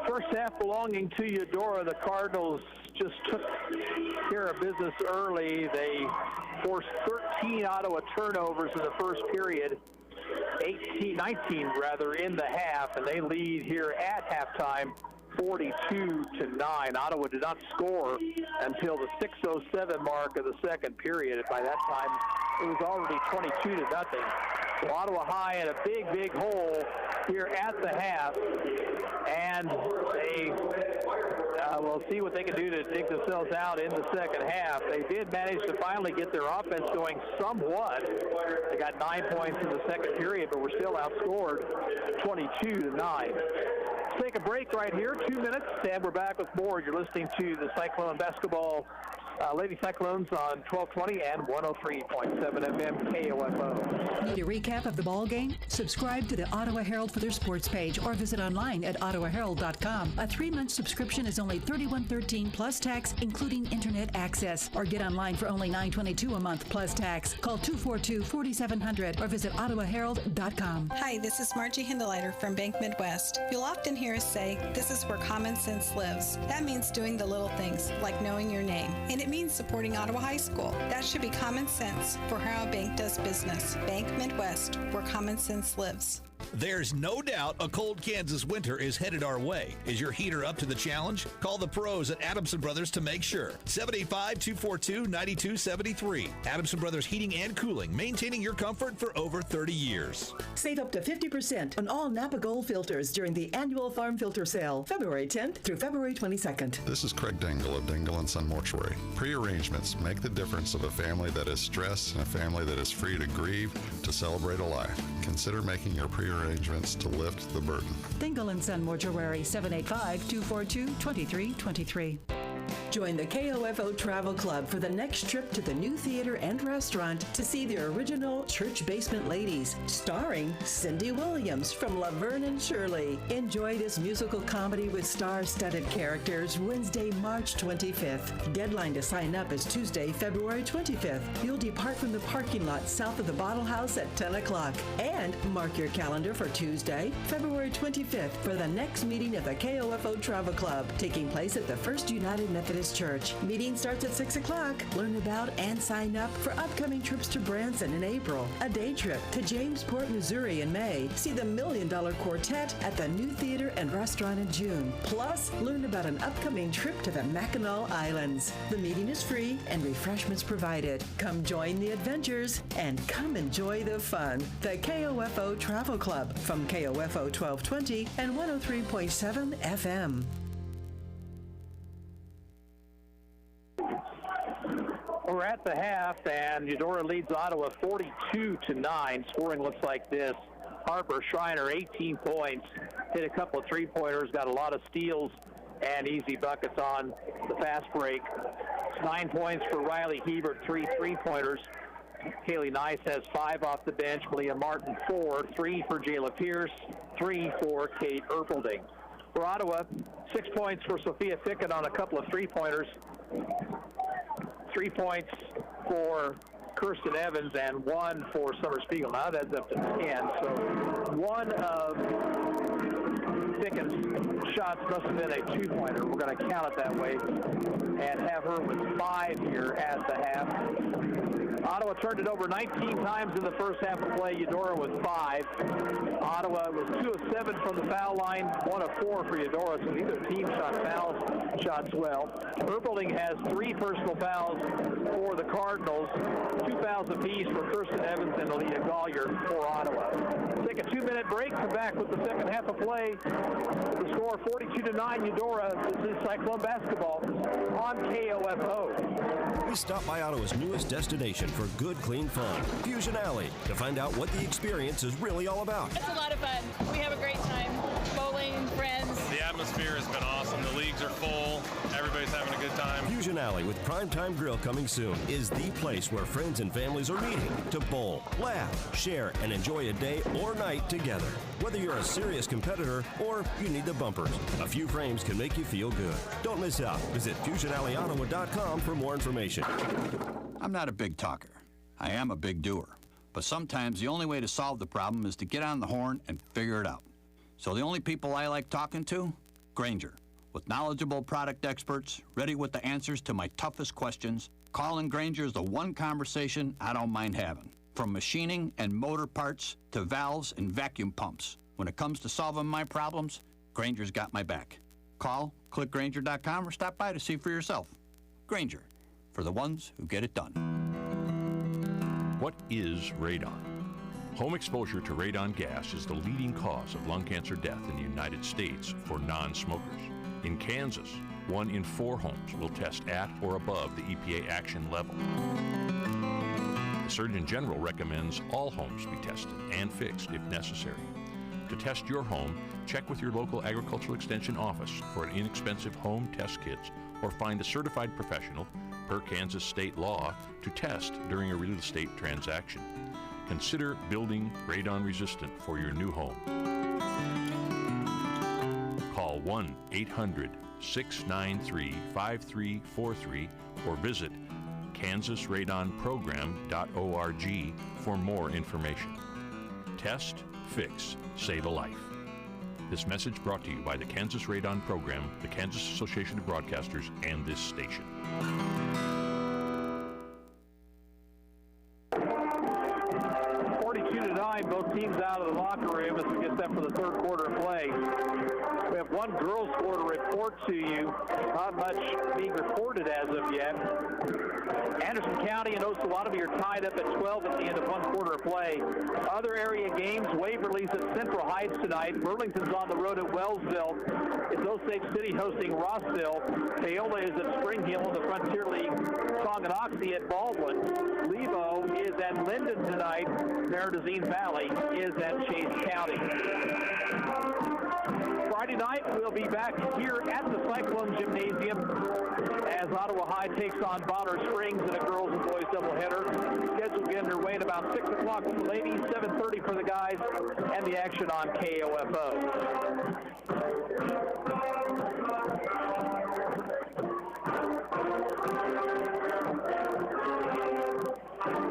First half belonging to Eudora. The Cardinals just took care of business early. They forced 13 Ottawa turnovers in the first period, 19 in the half, and they lead here at halftime 42-9. Ottawa did not score until the 6:07 mark of the second period. By that time, it was already 22-0. So Ottawa High in a big hole here at the half, and they will see what they can do to dig themselves out in the second half. They did manage to finally get their offense going somewhat. They got 9 points in the second period, but were still outscored 22-9. Let's take a break right here, 2 minutes, and we're back with more. You're listening to the Cyclone basketball, Lady Cyclones on 1220 and 103.7 FM KOFO. Need a recap of the ball game? Subscribe to the Ottawa Herald for their sports page or visit online at ottawaherald.com. A 3-month subscription is only $31.13 plus tax, including internet access. Or get online for only $9.22 a month plus tax. Call 242-4700 or visit ottawaherald.com. Hi, this is Margie Hindeleiter from Bank Midwest. You'll often hear us say, this is where common sense lives. That means doing the little things, like knowing your name. And it means supporting Ottawa High School. That should be common sense for how a bank does business. Bank Midwest, where common sense lives. There's no doubt a cold Kansas winter is headed our way. Is your heater up to the challenge? Call the pros at Adamson Brothers to make sure. 785-242-9273. Adamson Brothers Heating and Cooling, maintaining your comfort for over 30 years. Save up to 50% on all Napa Gold filters during the annual Farm Filter Sale, February 10th through February 22nd. This is Craig Dingle of Dingle & Son Mortuary. Pre-arrangements make the difference of a family that is stressed and a family that is free to grieve, to celebrate a life. Consider making your pre-arrangements to lift the burden. Dingle & Son Mortuary, 785-242-2323. Join the KOFO Travel Club for the next trip to the new theater and restaurant to see the original Church Basement Ladies, starring Cindy Williams from Laverne and Shirley. Enjoy this musical comedy with star-studded characters Wednesday, March 25th. Deadline to sign up is Tuesday, February 25th. You'll depart from the parking lot south of the Bottle House at 10 o'clock. And mark your calendar for Tuesday, February 25th for the next meeting of the KOFO Travel Club, taking place at the First United Methodist Church. Meeting starts at 6 o'clock. Learn about and sign up for upcoming trips to Branson in April, a day trip to Jamesport, Missouri in May, see the $1 Million Quartet at the new theater and restaurant in June. Plus, learn about an upcoming trip to the Mackinac Islands. The meeting is free and refreshments provided. Come join the adventures and come enjoy the fun. The KOFO Travel Club from KOFO 1220 and 103.7 FM. We're at the half, and Eudora leads Ottawa 42-9. Scoring looks like this. Harper Schreiner, 18 points, hit a couple of three-pointers, got a lot of steals and easy buckets on the fast break. 9 points for Riley Hebert, 3 3-pointers. Kaylee Nice has 5 off the bench. Malia Martin, 4. 3 for Jayla Pierce, 3 for Kate Erpelding. For Ottawa, 6 points for Sophia Fickett on a couple of three-pointers. 3 points for Kirsten Evans and 1 for Summer Spiegel. Now that's up to 10. So one of Fickett's shots must have been a two-pointer. We're going to count it that way and have her with 5 here at the half. Ottawa turned it over 19 times in the first half of play. Eudora with 5. Ottawa was 2 of 7 from the foul line, 1 of 4 for Eudora, so neither team shot shots well. Erpelding has 3 personal fouls for the Cardinals, 2 fouls apiece for Kirsten Evans and Aaliyah Gollier for Ottawa. Take a 2-minute break, come back with the second half of play. The score 42-9 Eudora. This is Cyclone basketball on KOFO. We stop by Ottawa's newest destination for good, clean fun, Fusion Alley, to find out what the experience is really all about. It's a lot of fun. We have a great time. Bowling, friends. The atmosphere has been awesome. The leagues are full. Everybody's having a good time. Fusion Alley with Primetime Grill coming soon is the place where friends and families are meeting to bowl, laugh, share, and enjoy a day or night together. Whether you're a serious competitor or you need the bumpers, a few frames can make you feel good. Don't miss out. Visit FusionAlleyOttawa.com for more information. I'm not a big talker. I am a big doer. But sometimes the only way to solve the problem is to get on the horn and figure it out. So the only people I like talking to? Grainger. With knowledgeable product experts, ready with the answers to my toughest questions, calling Grainger is the one conversation I don't mind having. From machining and motor parts to valves and vacuum pumps. When it comes to solving my problems, Grainger's got my back. Call, click Grainger.com, or stop by to see for yourself. Grainger, for the ones who get it done. What is radon? Home exposure to radon gas is the leading cause of lung cancer death in the United States for non-smokers. In Kansas, 1 in 4 homes will test at or above the EPA action level. The Surgeon General recommends all homes be tested and fixed if necessary. To test your home, check with your local agricultural extension office for an inexpensive home test kits or find a certified professional, per Kansas state law, to test during a real estate transaction. Consider building radon resistant for your new home. Call 1-800-693-5343 or visit kansasradonprogram.org for more information. Test, fix, save a life. This message brought to you by the Kansas Radon Program, the Kansas Association of Broadcasters, and this station. 42-9, both teams out of the locker room as we get set for the third quarter of play. We have one girls' score to report to you. Not much being reported as of yet. Anderson County and Osawatomie are tied up at 12 at the end of one quarter of play. Other area games, Waverly's at Central Heights tonight. Burlington's on the road at Wellsville. It's Osage City hosting Rossville. Paola is at Spring Hill in the Frontier League. Tonganoxie at Baldwin. Levo is at Linden tonight. Maridazine Valley is at Chase County. Friday night. We'll be back here at the Cyclone Gymnasium as Ottawa High takes on Bonner Springs in a girls and boys doubleheader. Scheduled to get underway at about 6 o'clock for the ladies, 7:30 for the guys, and the action on KOFO.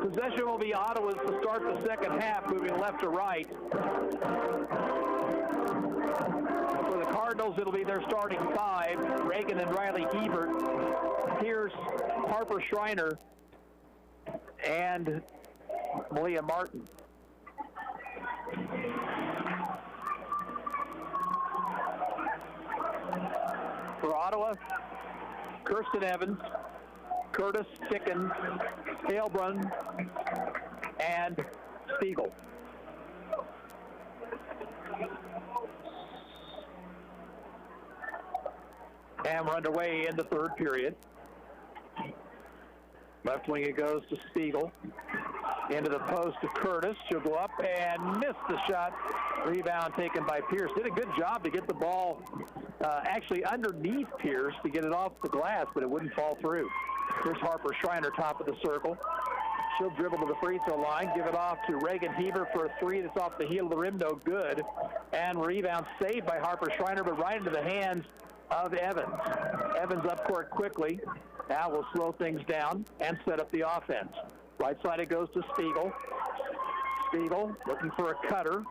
Possession will be Ottawa's to start the second half, moving left to right. For the Cardinals, it'll be their starting five: Reagan and Riley Hebert, Pierce, Harper Schreiner, and Malia Martin. For Ottawa, Kirsten Evans, Curtis Ticken, Halebrun, and Spiegel. And we're underway in the third period. Left wing it goes to Spiegel. Into the post to Curtis. She'll go up and miss the shot. Rebound taken by Pierce. Did a good job to get the ball actually underneath Pierce to get it off the glass, but it wouldn't fall through. Here's Harper Schreiner, top of the circle. She'll dribble to the free throw line, give it off to Reagan Heber for a three that's off the heel of the rim, no good. And rebound saved by Harper Schreiner, but right into the hands of Evans. Evans up court quickly. Now we'll slow things down and set up the offense. Right side it goes to Spiegel. Spiegel looking for a cutter.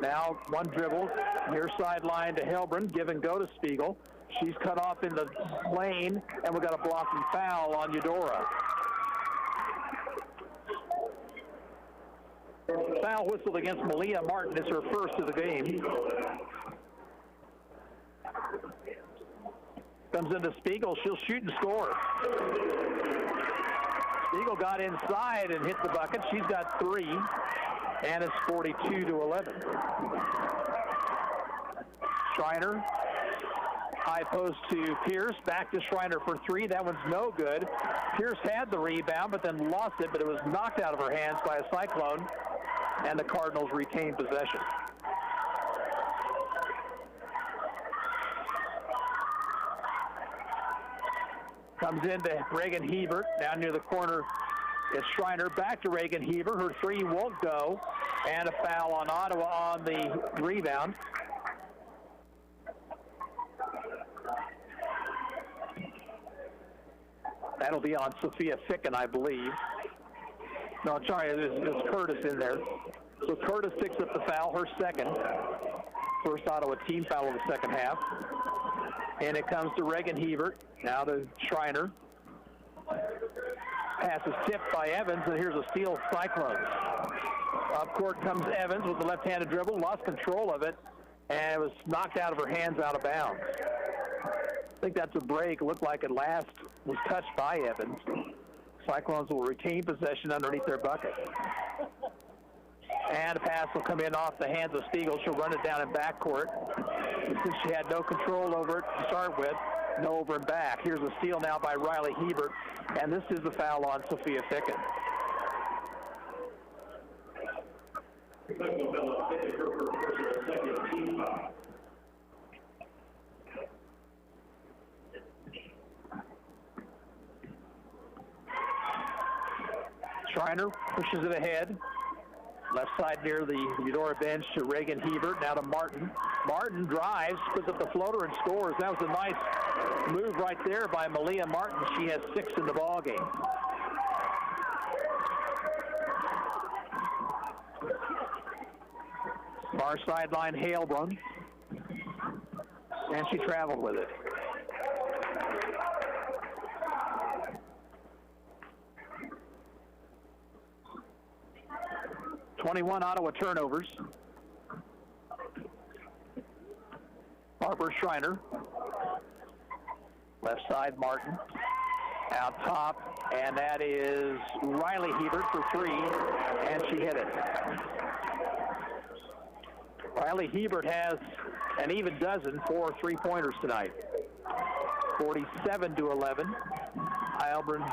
Now one dribble, near sideline to Helbrun, give and go to Spiegel. She's cut off in the lane, and we've got a blocking foul on Eudora. Foul whistled against Malia Martin. It's her first of the game. Comes into Spiegel. She'll shoot and score. Spiegel got inside and hit the bucket. She's got three, and it's 42-11. Schreiner. High post to Pierce, back to Schreiner for three. That one's no good. Pierce had the rebound, but then lost it, but it was knocked out of her hands by a Cyclone, and the Cardinals retain possession. Comes into Reagan Hebert, down near the corner. It's Schreiner, back to Reagan Hebert. Her three won't go, and a foul on Ottawa on the rebound. That'll be on Sophia Ficken, I believe. No, sorry, there's Curtis in there. So Curtis picks up the foul, her second. First Ottawa team foul of the second half. And it comes to Reagan Hebert, now to Schreiner. Pass is tipped by Evans, and here's a steal, Cyclones. Up court comes Evans with the left-handed dribble, lost control of it, and it was knocked out of her hands, out of bounds. I think that's a break. Looked like it last was touched by Evans. Cyclones will retain possession underneath their bucket. And a pass will come in off the hands of Spiegel. She'll run it down in backcourt. Since she had no control over it to start with, no over and back. Here's a steal now by Riley Hebert, and this is the foul on Sophia Ficken. Schreiner pushes it ahead. Left side near the Eudora bench to Reagan Hebert, now to Martin. Martin drives, puts up the floater and scores. That was a nice move right there by Malia Martin. She has 6 in the ball game. Far sideline, Halebrun. And she traveled with it. .21 Ottawa turnovers. Harper Schreiner. Left side, Martin. Out top, and that is Riley Hebert for three, and she hit it. Riley Hebert has an even dozen, 4 3-pointers tonight. 47-11. Heilbrunn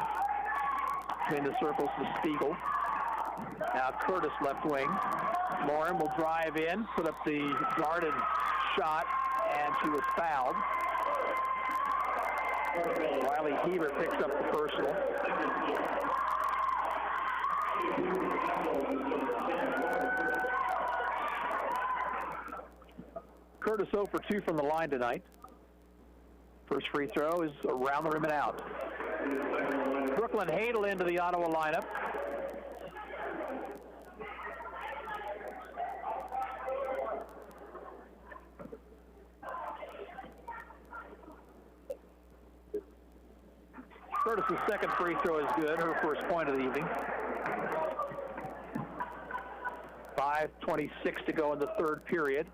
between the circles to Spiegel. Now Curtis left wing. Lauren will drive in, put up the guarded shot, and she was fouled. Riley Hebert picks up the personal. Curtis 0 for 2 from the line tonight. First free throw is around the rim and out. Brooklyn Hadel into the Ottawa lineup. Curtis's second free throw is good, her first point of the evening. 5:26 to go in the third period.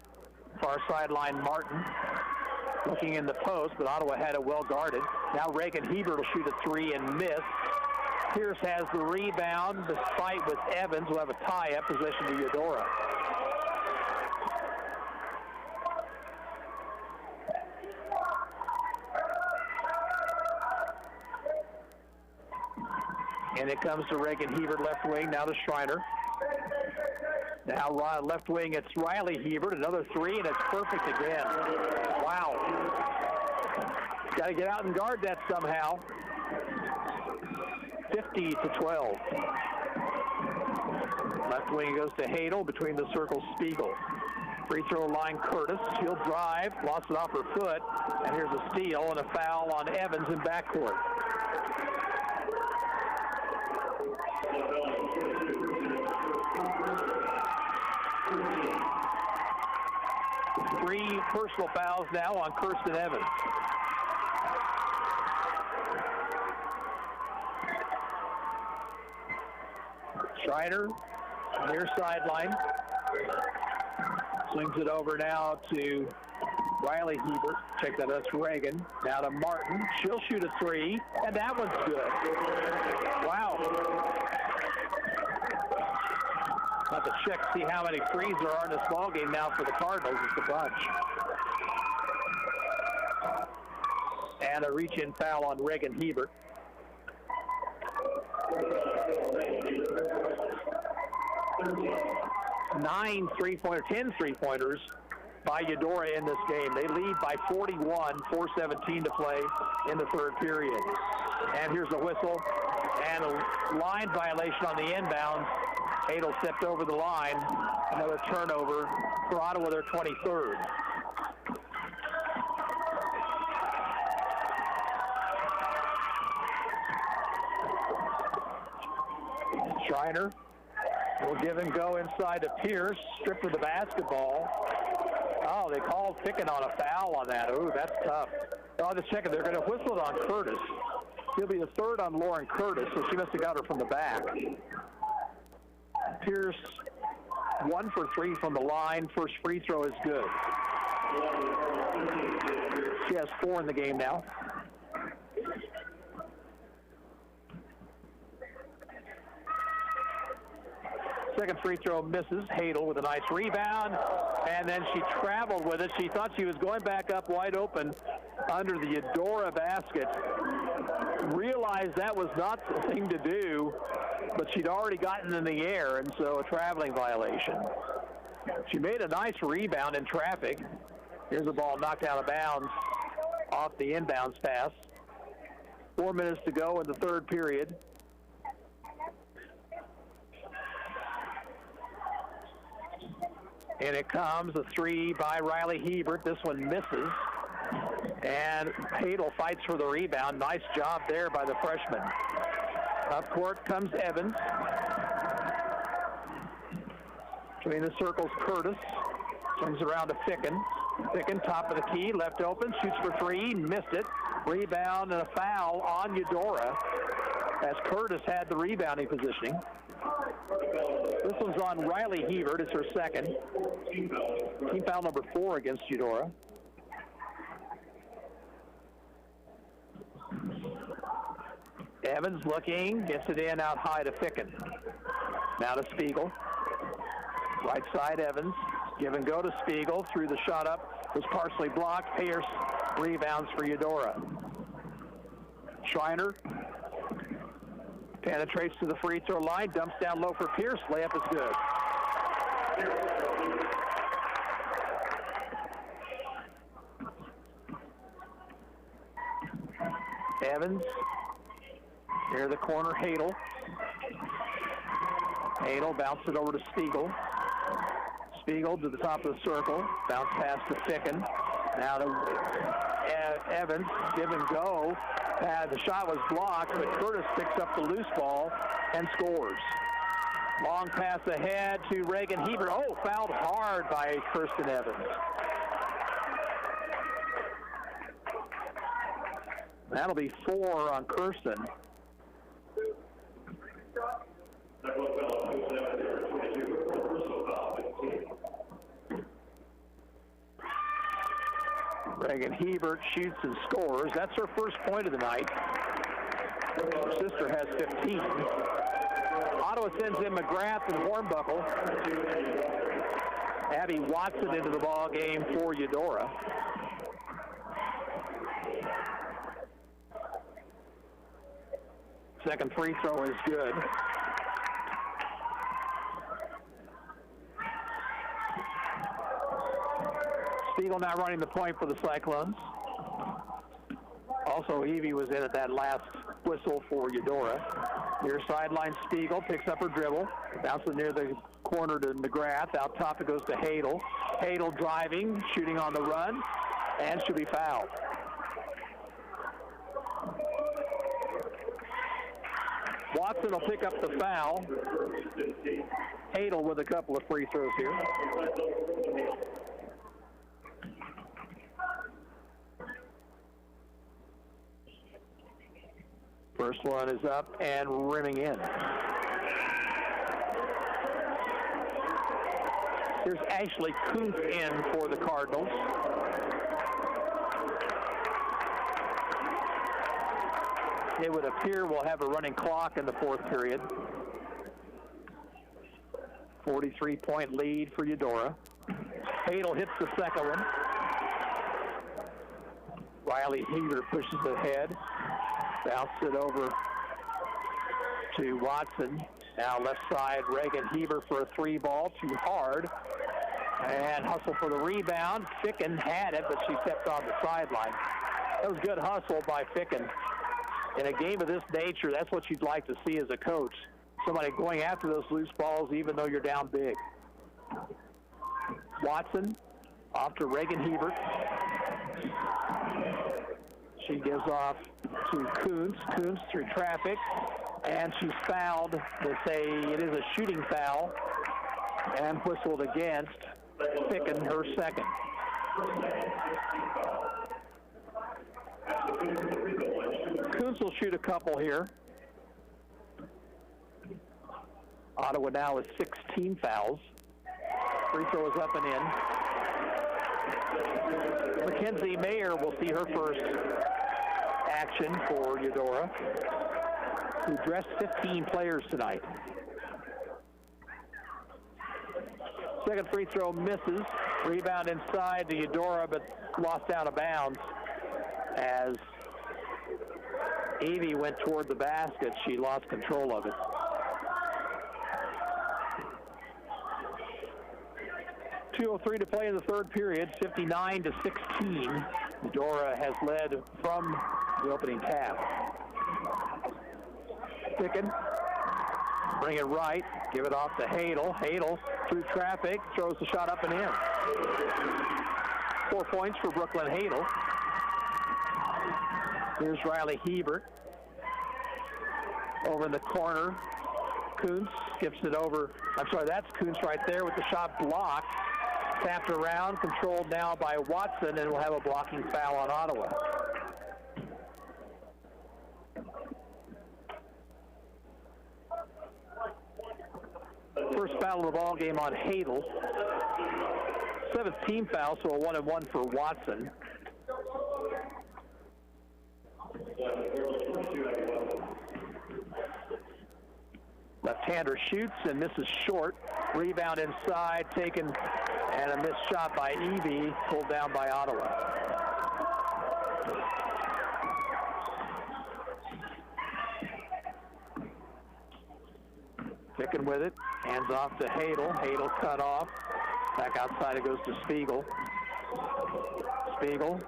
Far sideline Martin looking in the post, but Ottawa had it well guarded. Now Reagan Hebert will shoot a three and miss. Pierce has the rebound. The fight with Evans will have a tie-up possession to Eudora. And it comes to Reagan Hebert, left wing, now to Schreiner. Now left wing, it's Riley Hebert, another three, and it's perfect again. Wow. Got to get out and guard that somehow. 50-12. Left wing goes to Hadel, between the circles Spiegel. Free throw line Curtis, she'll drive, lost it off her foot, and here's a steal and a foul on Evans in backcourt. Three personal fouls now on Kirsten Evans. Schreiner, near sideline. Swings it over now to Riley Hebert. Check that, that's Reagan. Now to Martin. She'll shoot a three, and that one's good. Wow. Have to check to see how many threes there are in this ballgame now for the Cardinals. It's a bunch. And a reach-in foul on Reagan Hebert. 10 three-pointers by Eudora in this game. They lead by 41, 4:17 to play in the third period. And here's a whistle and a line violation on the inbounds. Hadel stepped over the line. Another turnover for Ottawa, their 23rd. Schreiner will give and go inside to Pierce. Stripped of the basketball. Oh, they called Ficken on a foul on that. Ooh, that's tough. Oh, just checking. They're going to whistle it on Curtis. He'll be the third on Lauren Curtis, so she must have got her from the back. Pierce, 1 for 3 from the line. First free throw is good. She has 4 in the game now. Second free throw misses. Hadel with a nice rebound, and then she traveled with it. She thought she was going back up wide open under the Eudora basket. Realized that was not the thing to do, but she'd already gotten in the air, and so a traveling violation. She made a nice rebound in traffic. Here's a ball knocked out of bounds off the inbounds pass. 4 minutes to go in the third period. And it comes, a three by Riley Hebert. This one misses. And Hadel fights for the rebound. Nice job there by the freshman. Up court comes Evans. Between the circles, Curtis. Swings around to Ficken. Ficken, top of the key, left open, shoots for three, missed it. Rebound and a foul on Eudora as Curtis had the rebounding positioning. This one's on Riley Hebert. It's her second. Team foul number 4 against Eudora. Evans looking, gets it in out high to Ficken. Now to Spiegel. Right side Evans. Give and go to Spiegel. Threw the shot up. Was partially blocked. Pierce rebounds for Eudora. Schreiner penetrates to the free throw line. Dumps down low for Pierce. Layup is good. Evans. Near the corner, Hadel. Hadel bounces it over to Spiegel. Spiegel to the top of the circle. Bounce pass to Ficken. Now to Evans. Give and go. The shot was blocked, but Curtis picks up the loose ball and scores. Long pass ahead to Reagan Hebert. Oh, fouled hard by Kirsten Evans. That'll be 4 on Kirsten. Reagan Hebert shoots and scores. That's her first point of the night. Her sister has 15. Ottawa sends in McGrath and Hornbuckle. Abby Watson into the ball game for Eudora. Second free throw is good. Spiegel now running the point for the Cyclones. Also, Evie was in at that last whistle for Eudora. Near sideline, Spiegel picks up her dribble. Bounces near the corner to McGrath. Out top it goes to Hadel. Hadel driving, shooting on the run, and should be fouled. Watson will pick up the foul. Hadel with a couple of free throws here. First one is up and rimming in. Here's Ashley Kuntz in for the Cardinals. It would appear we'll have a running clock in the fourth period. 43-point lead for Eudora. Hadel hits the second one. Riley Hebert pushes ahead. Bounces it over to Watson. Now left side, Reagan Hebert for a three ball. Too hard. And hustle for the rebound. Ficken had it, but she stepped on the sideline. That was good hustle by Ficken. In a game of this nature, that's what you'd like to see as a coach. Somebody going after those loose balls even though you're down big. Watson off to Reagan Hebert. She gives off to Kuntz. Kuntz through traffic, and she's fouled. They say it is a shooting foul, and whistled against Ficken, her second. Kuntz will shoot a couple here. Ottawa now with 16 fouls. Free throw is up and in. Mackenzie Mayer will see her first action for Eudora, who dressed 15 players tonight. Second free throw misses. Rebound inside to Eudora, but lost out of bounds as Evie went toward the basket. She lost control of it. .203 to play in the third period, 59-16. Eudora has led from the opening half. Ficken, bring it right, give it off to Hadel. Hadel through traffic, throws the shot up and in. 4 points for Brooklyn Hadel. Here's Riley Hebert. Over in the corner, Kuntz skips it over. I'm sorry, that's Kuntz right there with the shot blocked. Tapped around, controlled now by Watson, and we'll have a blocking foul on Ottawa. First foul of the ball game on Hadel. 7th team foul, so a 1-and-1 for Watson. Left-hander shoots and misses short. Rebound inside, taken, and a missed shot by Evie, pulled down by Ottawa. Ficken with it, hands off to Hadel. Hadel cut off. Back outside it goes to Spiegel. Spiegel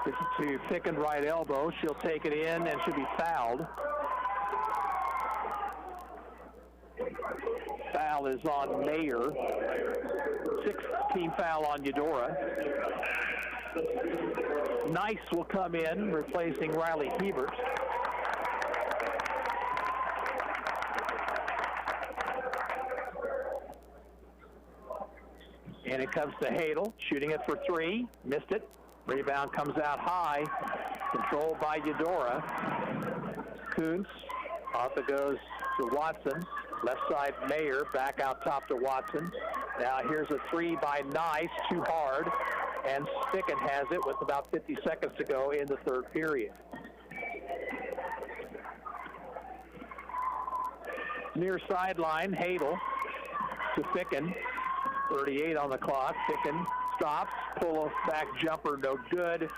Gets it to Ficken, right elbow. She'll take it in and should be fouled. Foul is on Mayer. 16 foul on Eudora. Nice will come in, replacing Riley Hebert. And it comes to Hadel, shooting it for three. Missed it. Rebound comes out high. Controlled by Eudora. Kuntz. Off it goes to Watson. Left side Mayer. Back out top to Watson. Now here's a three by Nice. Too hard. And Spicken has it with about 50 seconds to go in the third period. Near sideline, Hadel to Ficken. 38 on the clock. Ficken stops. Pull back jumper, no good.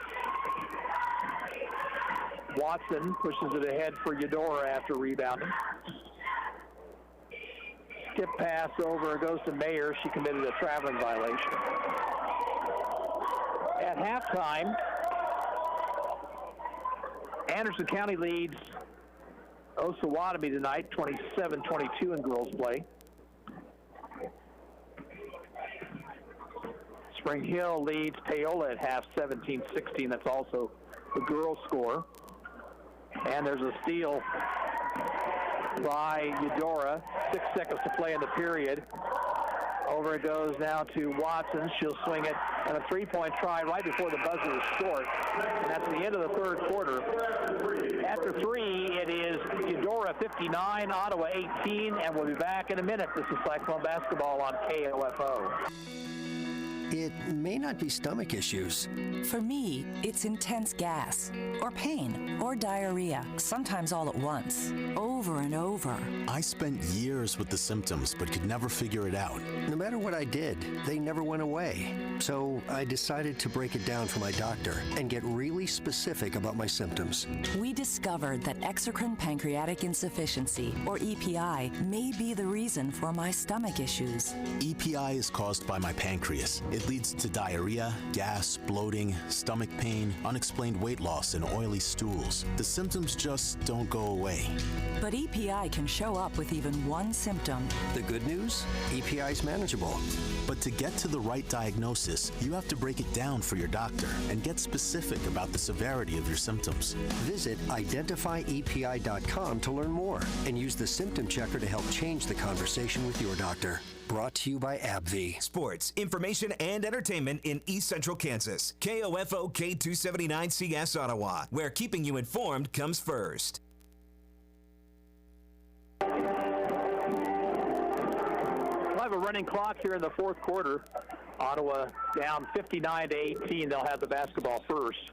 Watson pushes it ahead for Eudora after rebounding. Skip pass over, goes to Mayer. She committed a traveling violation. At halftime, Anderson County leads Osawatomie tonight, 27-22 in girls play. Spring Hill leads Paola at half, 17-16. That's also the girls' score. And there's a steal by Eudora. 6 seconds to play in the period. Over it goes now to Watson. She'll swing it, and a three-point try right before the buzzer is short. And that's the end of the third quarter. After three, it is Eudora 59, Ottawa 18, and we'll be back in a minute. This is Cyclone Basketball on KOFO. It may not be stomach issues. For me, it's intense gas, or pain, or diarrhea, sometimes all at once, over and over. I spent years with the symptoms, but could never figure it out. No matter what I did, they never went away. So I decided to break it down for my doctor and get really specific about my symptoms. We discovered that exocrine pancreatic insufficiency, or EPI, may be the reason for my stomach issues. EPI is caused by my pancreas. It leads to diarrhea, gas, bloating, stomach pain, unexplained weight loss, and oily stools. The symptoms just don't go away. But EPI can show up with even one symptom. The good news? EPI is manageable. But to get to the right diagnosis, you have to break it down for your doctor and get specific about the severity of your symptoms. Visit identifyepi.com to learn more and use the symptom checker to help change the conversation with your doctor. Brought to you by AbbVie. Sports, information, and entertainment in East Central Kansas. KOFO K279CS Ottawa, where keeping you informed comes first. We'll have a running clock here in the fourth quarter. Ottawa down 59-18. They'll have the basketball first.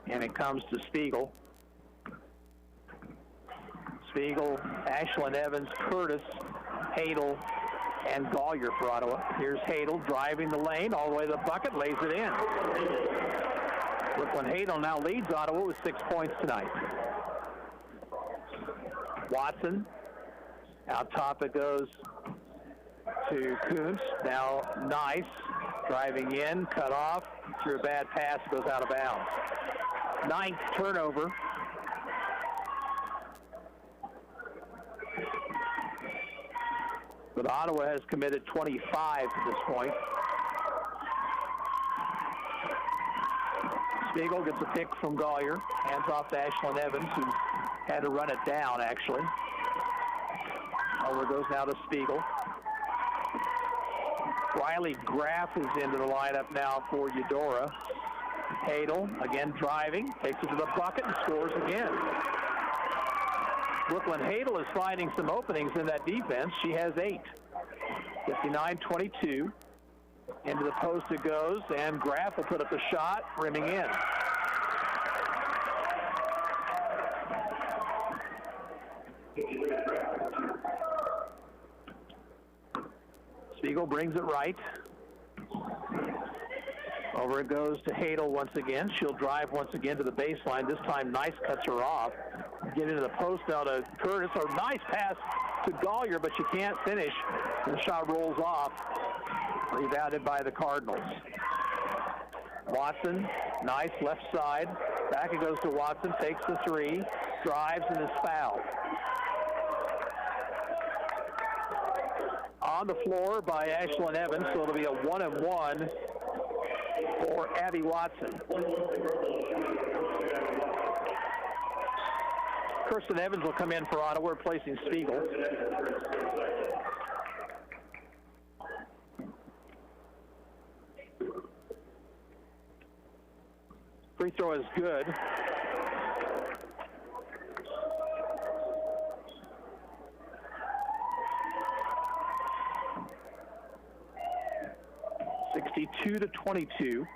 And it comes to Spiegel. Spiegel, Ashlyn Evans, Curtis, Hadel, and Gollier for Ottawa. Here's Hadel driving the lane all the way to the bucket, lays it in. Brooklyn Hadel now leads Ottawa with 6 points tonight. Watson, out top it goes to Kuntz. Now Nice, driving in, cut off, through a bad pass, goes out of bounds. 9th turnover. But Ottawa has committed 25 at this point. Spiegel gets a pick from Gollier. Hands off to Ashlyn Evans, who had to run it down, actually. Over goes now to Spiegel. Riley Graff is into the lineup now for Eudora. Hadel, again driving, takes it to the bucket and scores again. Brooklyn Hadel is finding some openings in that defense. She has 8. 59-22. Into the post it goes, and Graff will put up the shot, rimming in. Spiegel brings it right. Over it goes to Hadel once again. She'll drive once again to the baseline. This time Nice cuts her off. Get into the post now to Curtis. A nice pass to Gollier, but she can't finish. The shot rolls off. Rebounded by the Cardinals. Watson, nice left side. Back it goes to Watson, takes the three, drives and is fouled. On the floor by Ashlyn Evans, so it'll be a 1-and-1 for Abby Watson. Kirsten Evans will come in for Ottawa, replacing Spiegel. Free throw is good. (62-22).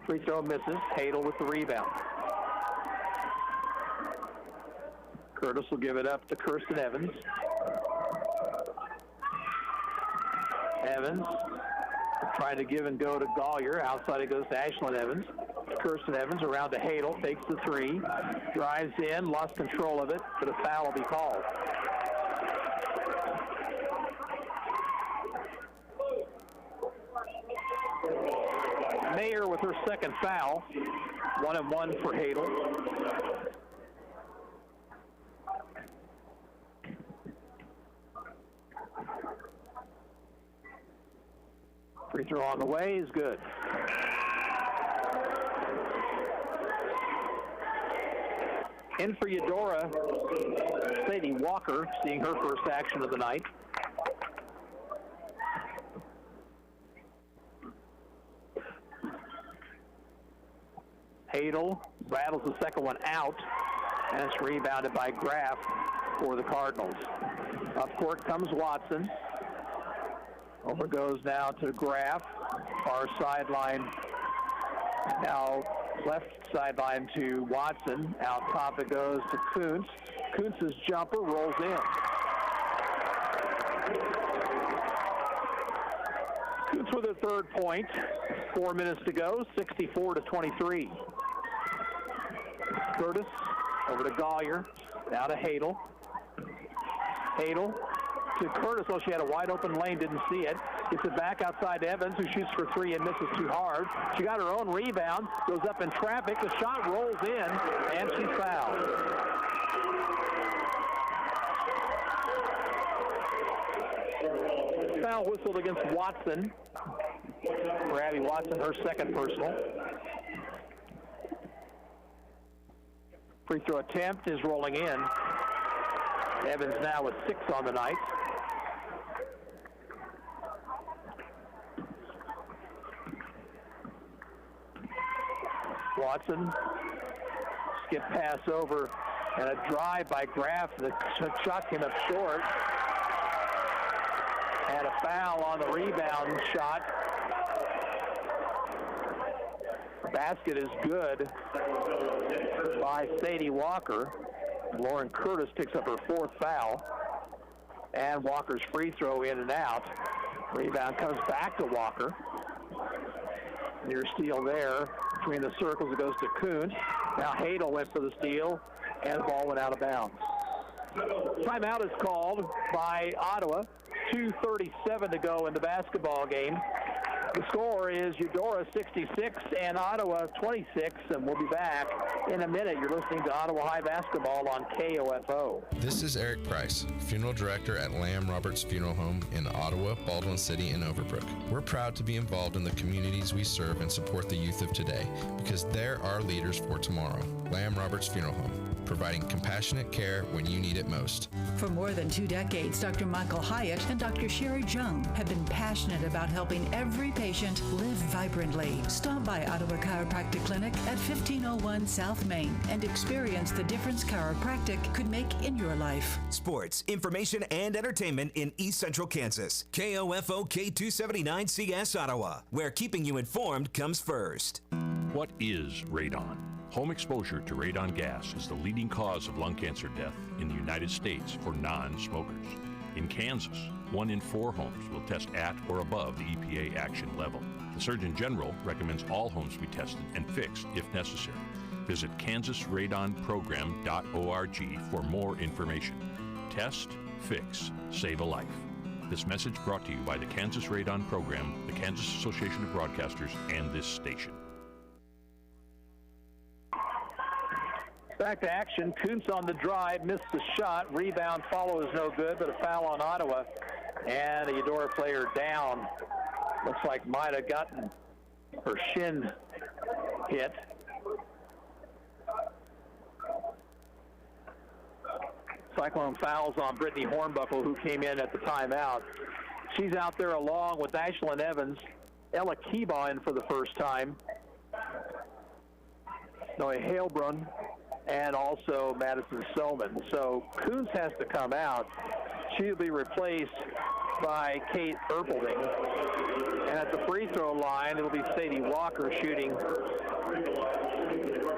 Free throw misses. Hadel with the rebound. Curtis will give it up to Kirsten Evans. Evans trying to give and go to Gollier. Outside it goes to Ashlyn Evans. Kirsten Evans around to Hadel, takes the three, drives in, lost control of it, but a foul will be called. Mayer with her second foul. 1-and-1 for Hadel. Free throw on the way is good. In for Eudora, Sadie Walker, seeing her first action of the night. Hadel rattles the second one out, and it's rebounded by Graff for the Cardinals. Up court comes Watson. Over goes now to Graff, far sideline. Now left sideline to Watson. Out top it goes to Kuntz. Kuntz's jumper rolls in. Kuntz with a third point. 4 minutes to go, 64-23. Curtis over to Gollier. Now to Hadel. Hadel to Curtis. Oh, she had a wide open lane, didn't see it. Gets it back outside to Evans, who shoots for three and misses too hard. She got her own rebound, goes up in traffic. The shot rolls in, and she's fouled. Foul whistled against Watson. For Abby Watson, her second personal. Free throw attempt is rolling in. Evans now with 6 on the night. Watson, skip pass over, and a drive by Graff. The shot came up short. And a foul on the rebound shot. Basket is good by Sadie Walker. Lauren Curtis picks up her 4th foul. And Walker's free throw in and out. Rebound comes back to Walker. Near steal there. Between the circles, it goes to Kuntz. Now Hadel went for the steal, and the ball went out of bounds. Timeout is called by Ottawa. 2:37 to go in the basketball game. The score is Eudora 66 and Ottawa 26, and we'll be back in a minute. You're listening to Ottawa High Basketball on KOFO. This is Eric Price, Funeral Director at Lamb Roberts Funeral Home in Ottawa, Baldwin City, and Overbrook. We're proud to be involved in the communities we serve and support the youth of today, because they're our leaders for tomorrow. Lamb Roberts Funeral Home, providing compassionate care when you need it most. For more than 2 decades, Dr. Michael Hyatt and Dr. Sherry Jung have been passionate about helping every patient live vibrantly. Stop by Ottawa Chiropractic Clinic at 1501 South Main and experience the difference chiropractic could make in your life. Sports, information, and entertainment in East Central Kansas. KOFO K279CS Ottawa, where keeping you informed comes first. What is radon? Home exposure to radon gas is the leading cause of lung cancer death in the United States for non-smokers. In Kansas, 1 in 4 homes will test at or above the EPA action level. The Surgeon General recommends all homes be tested and fixed if necessary. Visit kansasradonprogram.org for more information. Test, fix, save a life. This message brought to you by the Kansas Radon Program, the Kansas Association of Broadcasters, and this station. Back to action. Kuntz on the drive, missed the shot. Rebound follow is no good, but a foul on Ottawa. And a Eudora player down. Looks like might have gotten her shin hit. Cyclone fouls on Brittany Hornbuckle, who came in at the timeout. She's out there along with Ashlyn Evans. Ella Keba in for the first time. Noe Halebrun, and also Madison Selman. So Kuntz has to come out. She'll be replaced by Kate Erpelding. And at the free throw line, it'll be Sadie Walker shooting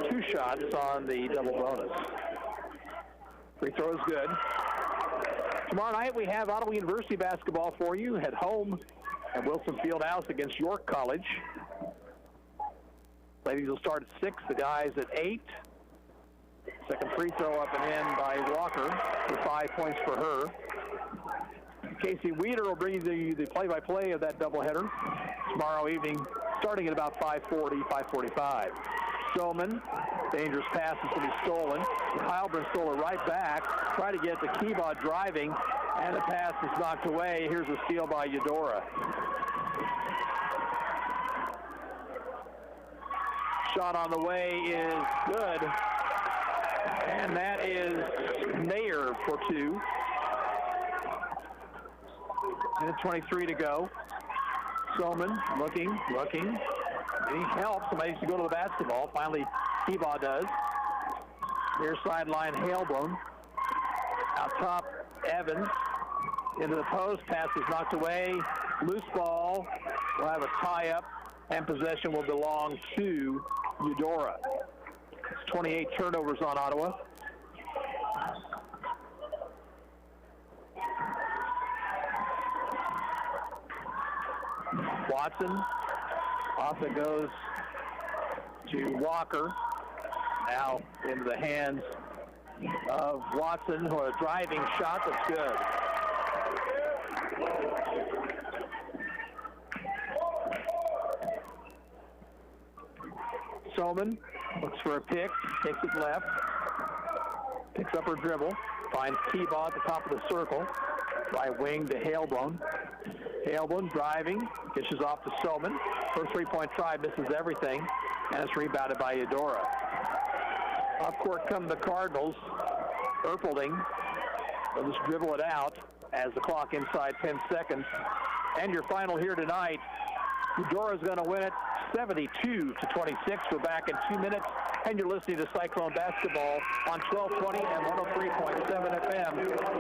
2 shots on the double bonus. Free throw is good. Tomorrow night we have Ottawa University basketball for you at home at Wilson Fieldhouse against York College. Ladies will start at 6, the guys at 8. Second free throw up and in by Walker for 5 points for her. Casey Weeder will bring you the play-by-play of that doubleheader tomorrow evening, starting at about 5:40, 5:45. Strowman, dangerous pass is going to be stolen. Heilbrunn stole it right back, try to get the Keba driving, and the pass is knocked away. Here's a steal by Eudora. Shot on the way is good, and that is Mayer for 2. Minute 23 to go. Solman looking. He helps. Somebody needs to go to the basketball. Finally, Keba does. Near sideline, Halebrunn. Out top, Evans. Into the post. Pass is knocked away. Loose ball. We'll have a tie-up, and possession will belong to Eudora. It's 28 turnovers on Ottawa. Watson. Off it goes to Walker. Now into the hands of Watson, who a driving shot that's good. Solman looks for a pick, takes it left, picks up her dribble, finds Keba at the top of the circle, right wing to Halebrunn. Halebrunn driving, dishes off to Solman. First three-point try, misses everything, and it's rebounded by Eudora. Up court come the Cardinals. Erpelding will just dribble it out as the clock inside 10 seconds. And your final here tonight, Eudora's going to win it 72-26. We're back in 2 minutes, and you're listening to Cyclone Basketball on 1220 and 103.7 FM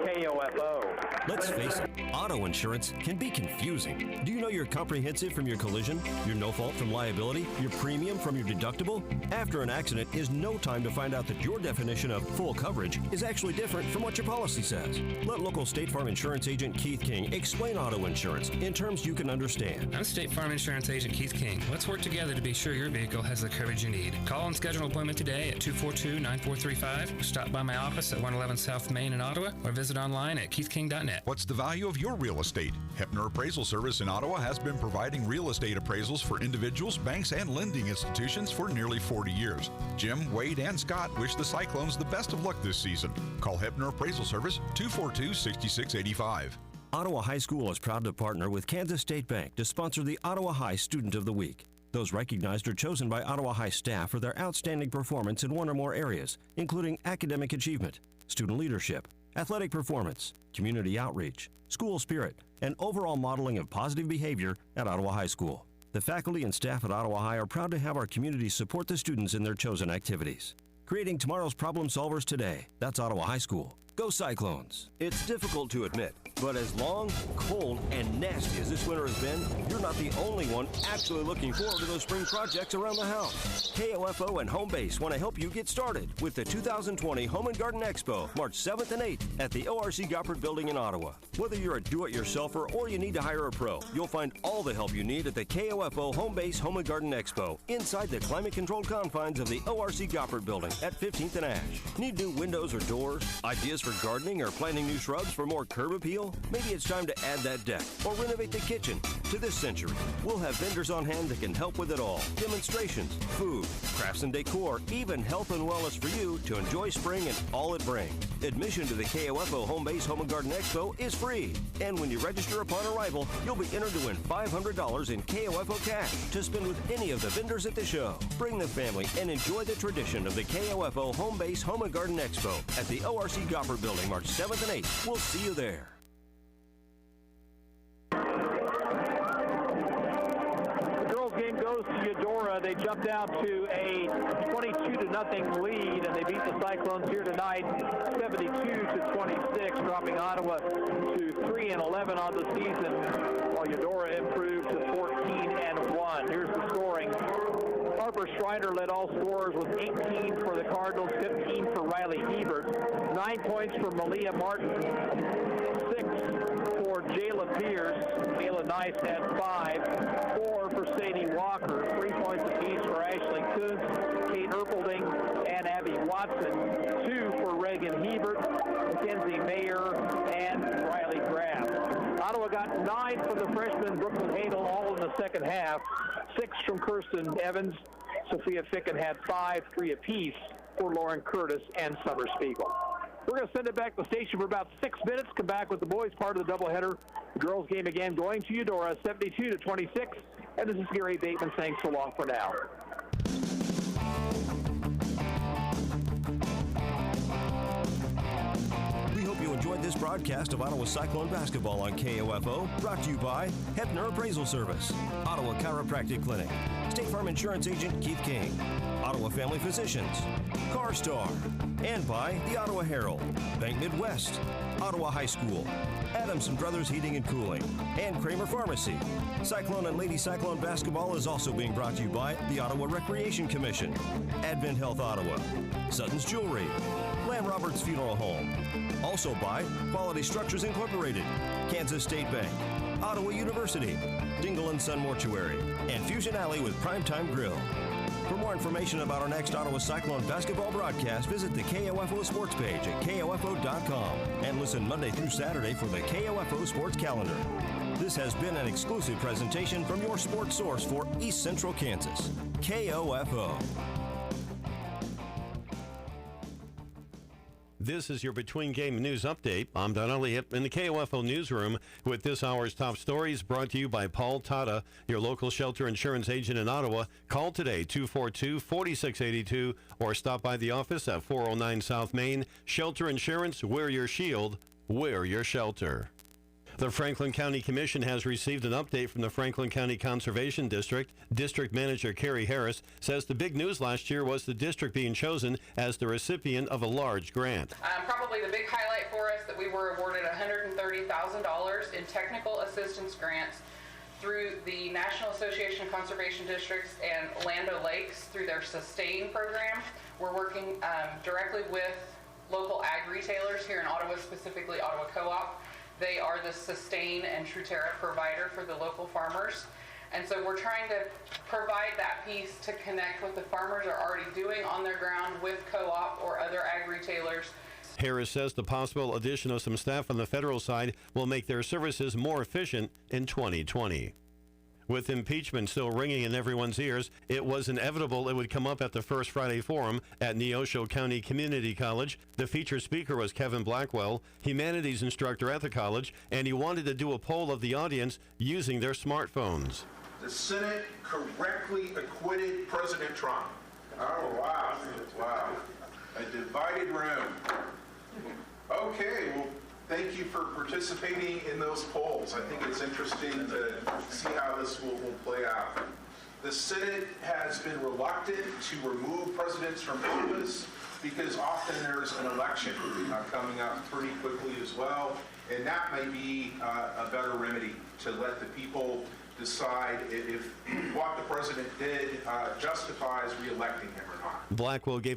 KOFO. Let's face it, auto insurance can be confusing. Do you know your comprehensive from your collision, your no fault from liability, your premium from your deductible? After an accident is no time to find out that your definition of full coverage is actually different from what your policy says. Let local State Farm Insurance Agent Keith King explain auto insurance in terms you can understand. I'm State Farm Insurance Agent Keith King. Let's work together to be sure your vehicle has the coverage you need. Call and schedule an appointment today at 242-9435. Stop by my office at 111 South Main in Ottawa, or visit online at keithking.net. What's the value of your real estate? Hepner Appraisal Service in Ottawa has been providing real estate appraisals for individuals, banks, and lending institutions for nearly 40 years. Jim, Wade, and Scott wish the Cyclones the best of luck this season. Call Hepner Appraisal Service 242-6685. Ottawa High School is proud to partner with Kansas State Bank to sponsor the Ottawa High Student of the Week. Those recognized are chosen by Ottawa High staff for their outstanding performance in one or more areas, including academic achievement, student leadership, athletic performance, community outreach, school spirit, and overall modeling of positive behavior at Ottawa High School. The faculty and staff at Ottawa High are proud to have our community support the students in their chosen activities. Creating tomorrow's problem solvers today. That's Ottawa High School. Go Cyclones! It's difficult to admit, but as long, cold, and nasty as this winter has been, you're not the only one actually looking forward to those spring projects around the house. KOFO and Home Base want to help you get started with the 2020 Home and Garden Expo, March 7th and 8th at the ORC Goppert Building in Ottawa. Whether you're a do-it-yourselfer or you need to hire a pro, you'll find all the help you need at the KOFO Home Base Home and Garden Expo inside the climate-controlled confines of the ORC Goppert Building at 15th and Ash. Need new windows or doors? Ideas for gardening or planting new shrubs for more curb appeal? Maybe it's time to add that deck or renovate the kitchen. To this century, we'll have vendors on hand that can help with it all. Demonstrations, food, crafts and decor, even health and wellness for you to enjoy spring and all it brings. Admission to the KOFO Home Base Home and Garden Expo is free. And when you register upon arrival, you'll be entered to win $500 in KOFO cash to spend with any of the vendors at the show. Bring the family and enjoy the tradition of the KOFO Home Base Home and Garden Expo at the ORC Goffert Building, March 7th and 8th. We'll see you there. The girls' game goes to Eudora. They jumped out to a 22-0 lead, and they beat the Cyclones here tonight, 72-26, dropping Ottawa to 3-11 on the season, while Eudora improved to 14-1. Here's the scoring. Harper Schreiner led all scorers with 18 for the Cardinals, 15 for Riley Hebert, 9 points for Malia Martin, 6 for Jayla Pierce. Ayla Nice had 5, 4 for Sadie Walker, 3 points apiece for Ashley Kuntz, Kate Erpelding, and Abby Watson, 2 for Reagan Hebert, Mackenzie Mayer, and Riley Graff. Ottawa got 9 from the freshman Brooklyn Hadel, all in the second half, 6 from Kirsten Evans. Sophia Ficken had 5, 3 apiece for Lauren Curtis and Summer Spiegel. We're going to send it back to the station for about 6 minutes, come back with the boys part of the doubleheader. The girls game again going to Eudora, 72-26. And this is Gary Bateman saying so long for now. We hope you enjoyed this broadcast of Ottawa Cyclone basketball on KOFO, brought to you by Hefner Appraisal Service, Ottawa Chiropractic Clinic, State Farm Insurance Agent Keith King, Ottawa Family Physicians, CarStar, and by the Ottawa Herald, Bank Midwest, Ottawa High School, Adamson Brothers Heating and Cooling, and Kramer Pharmacy. Cyclone and Lady Cyclone basketball is also being brought to you by the Ottawa Recreation Commission, Advent Health Ottawa, Sutton's Jewelry, Lamb Roberts Funeral Home. Also by Quality Structures Incorporated, Kansas State Bank, Ottawa University, Dingle & Son Mortuary, and Fusion Alley with Primetime Grill. For more information about our next Ottawa Cyclone basketball broadcast, visit the KOFO Sports page at KOFO.com and listen Monday through Saturday for the KOFO Sports Calendar. This has been an exclusive presentation from your sports source for East Central Kansas, KOFO. This is your Between Game News Update. I'm Don Elliott in the KOFO Newsroom with this hour's top stories brought to you by Paul Tata, your local shelter insurance agent in Ottawa. Call today, 242-4682, or stop by the office at 409 South Main. Shelter Insurance, we're your shield, we're your shelter. The Franklin County Commission has received an update from the Franklin County Conservation District. District Manager Carrie Harris says the big news last year was the district being chosen as the recipient of a large grant. Probably the big highlight for us that we were awarded $130,000 in technical assistance grants through the National Association of Conservation Districts and Land O'Lakes through their SUSTAIN program. We're working directly with local ag retailers here in Ottawa, specifically Ottawa Co-op. They are the Sustain and Truterra provider for the local farmers. And so we're trying to provide that piece to connect what the farmers are already doing on their ground with co-op or other ag retailers. Harris says the possible addition of some staff on the federal side will make their services more efficient in 2020. With impeachment still ringing in everyone's ears, it was inevitable it would come up at the First Friday Forum at Neosho County Community College. The featured speaker was Kevin Blackwell, humanities instructor at the college, and he wanted to do a poll of the audience using their smartphones. The Senate correctly acquitted President Trump. Oh, wow. Wow. A divided room. Okay, well, thank you for participating in those polls. I think it's interesting to see how this will play out. The Senate has been reluctant to remove presidents from office because often there's an election coming up pretty quickly as well, and that may be a better remedy to let the people decide if what the president did justifies re-electing him or not. Blackwell gave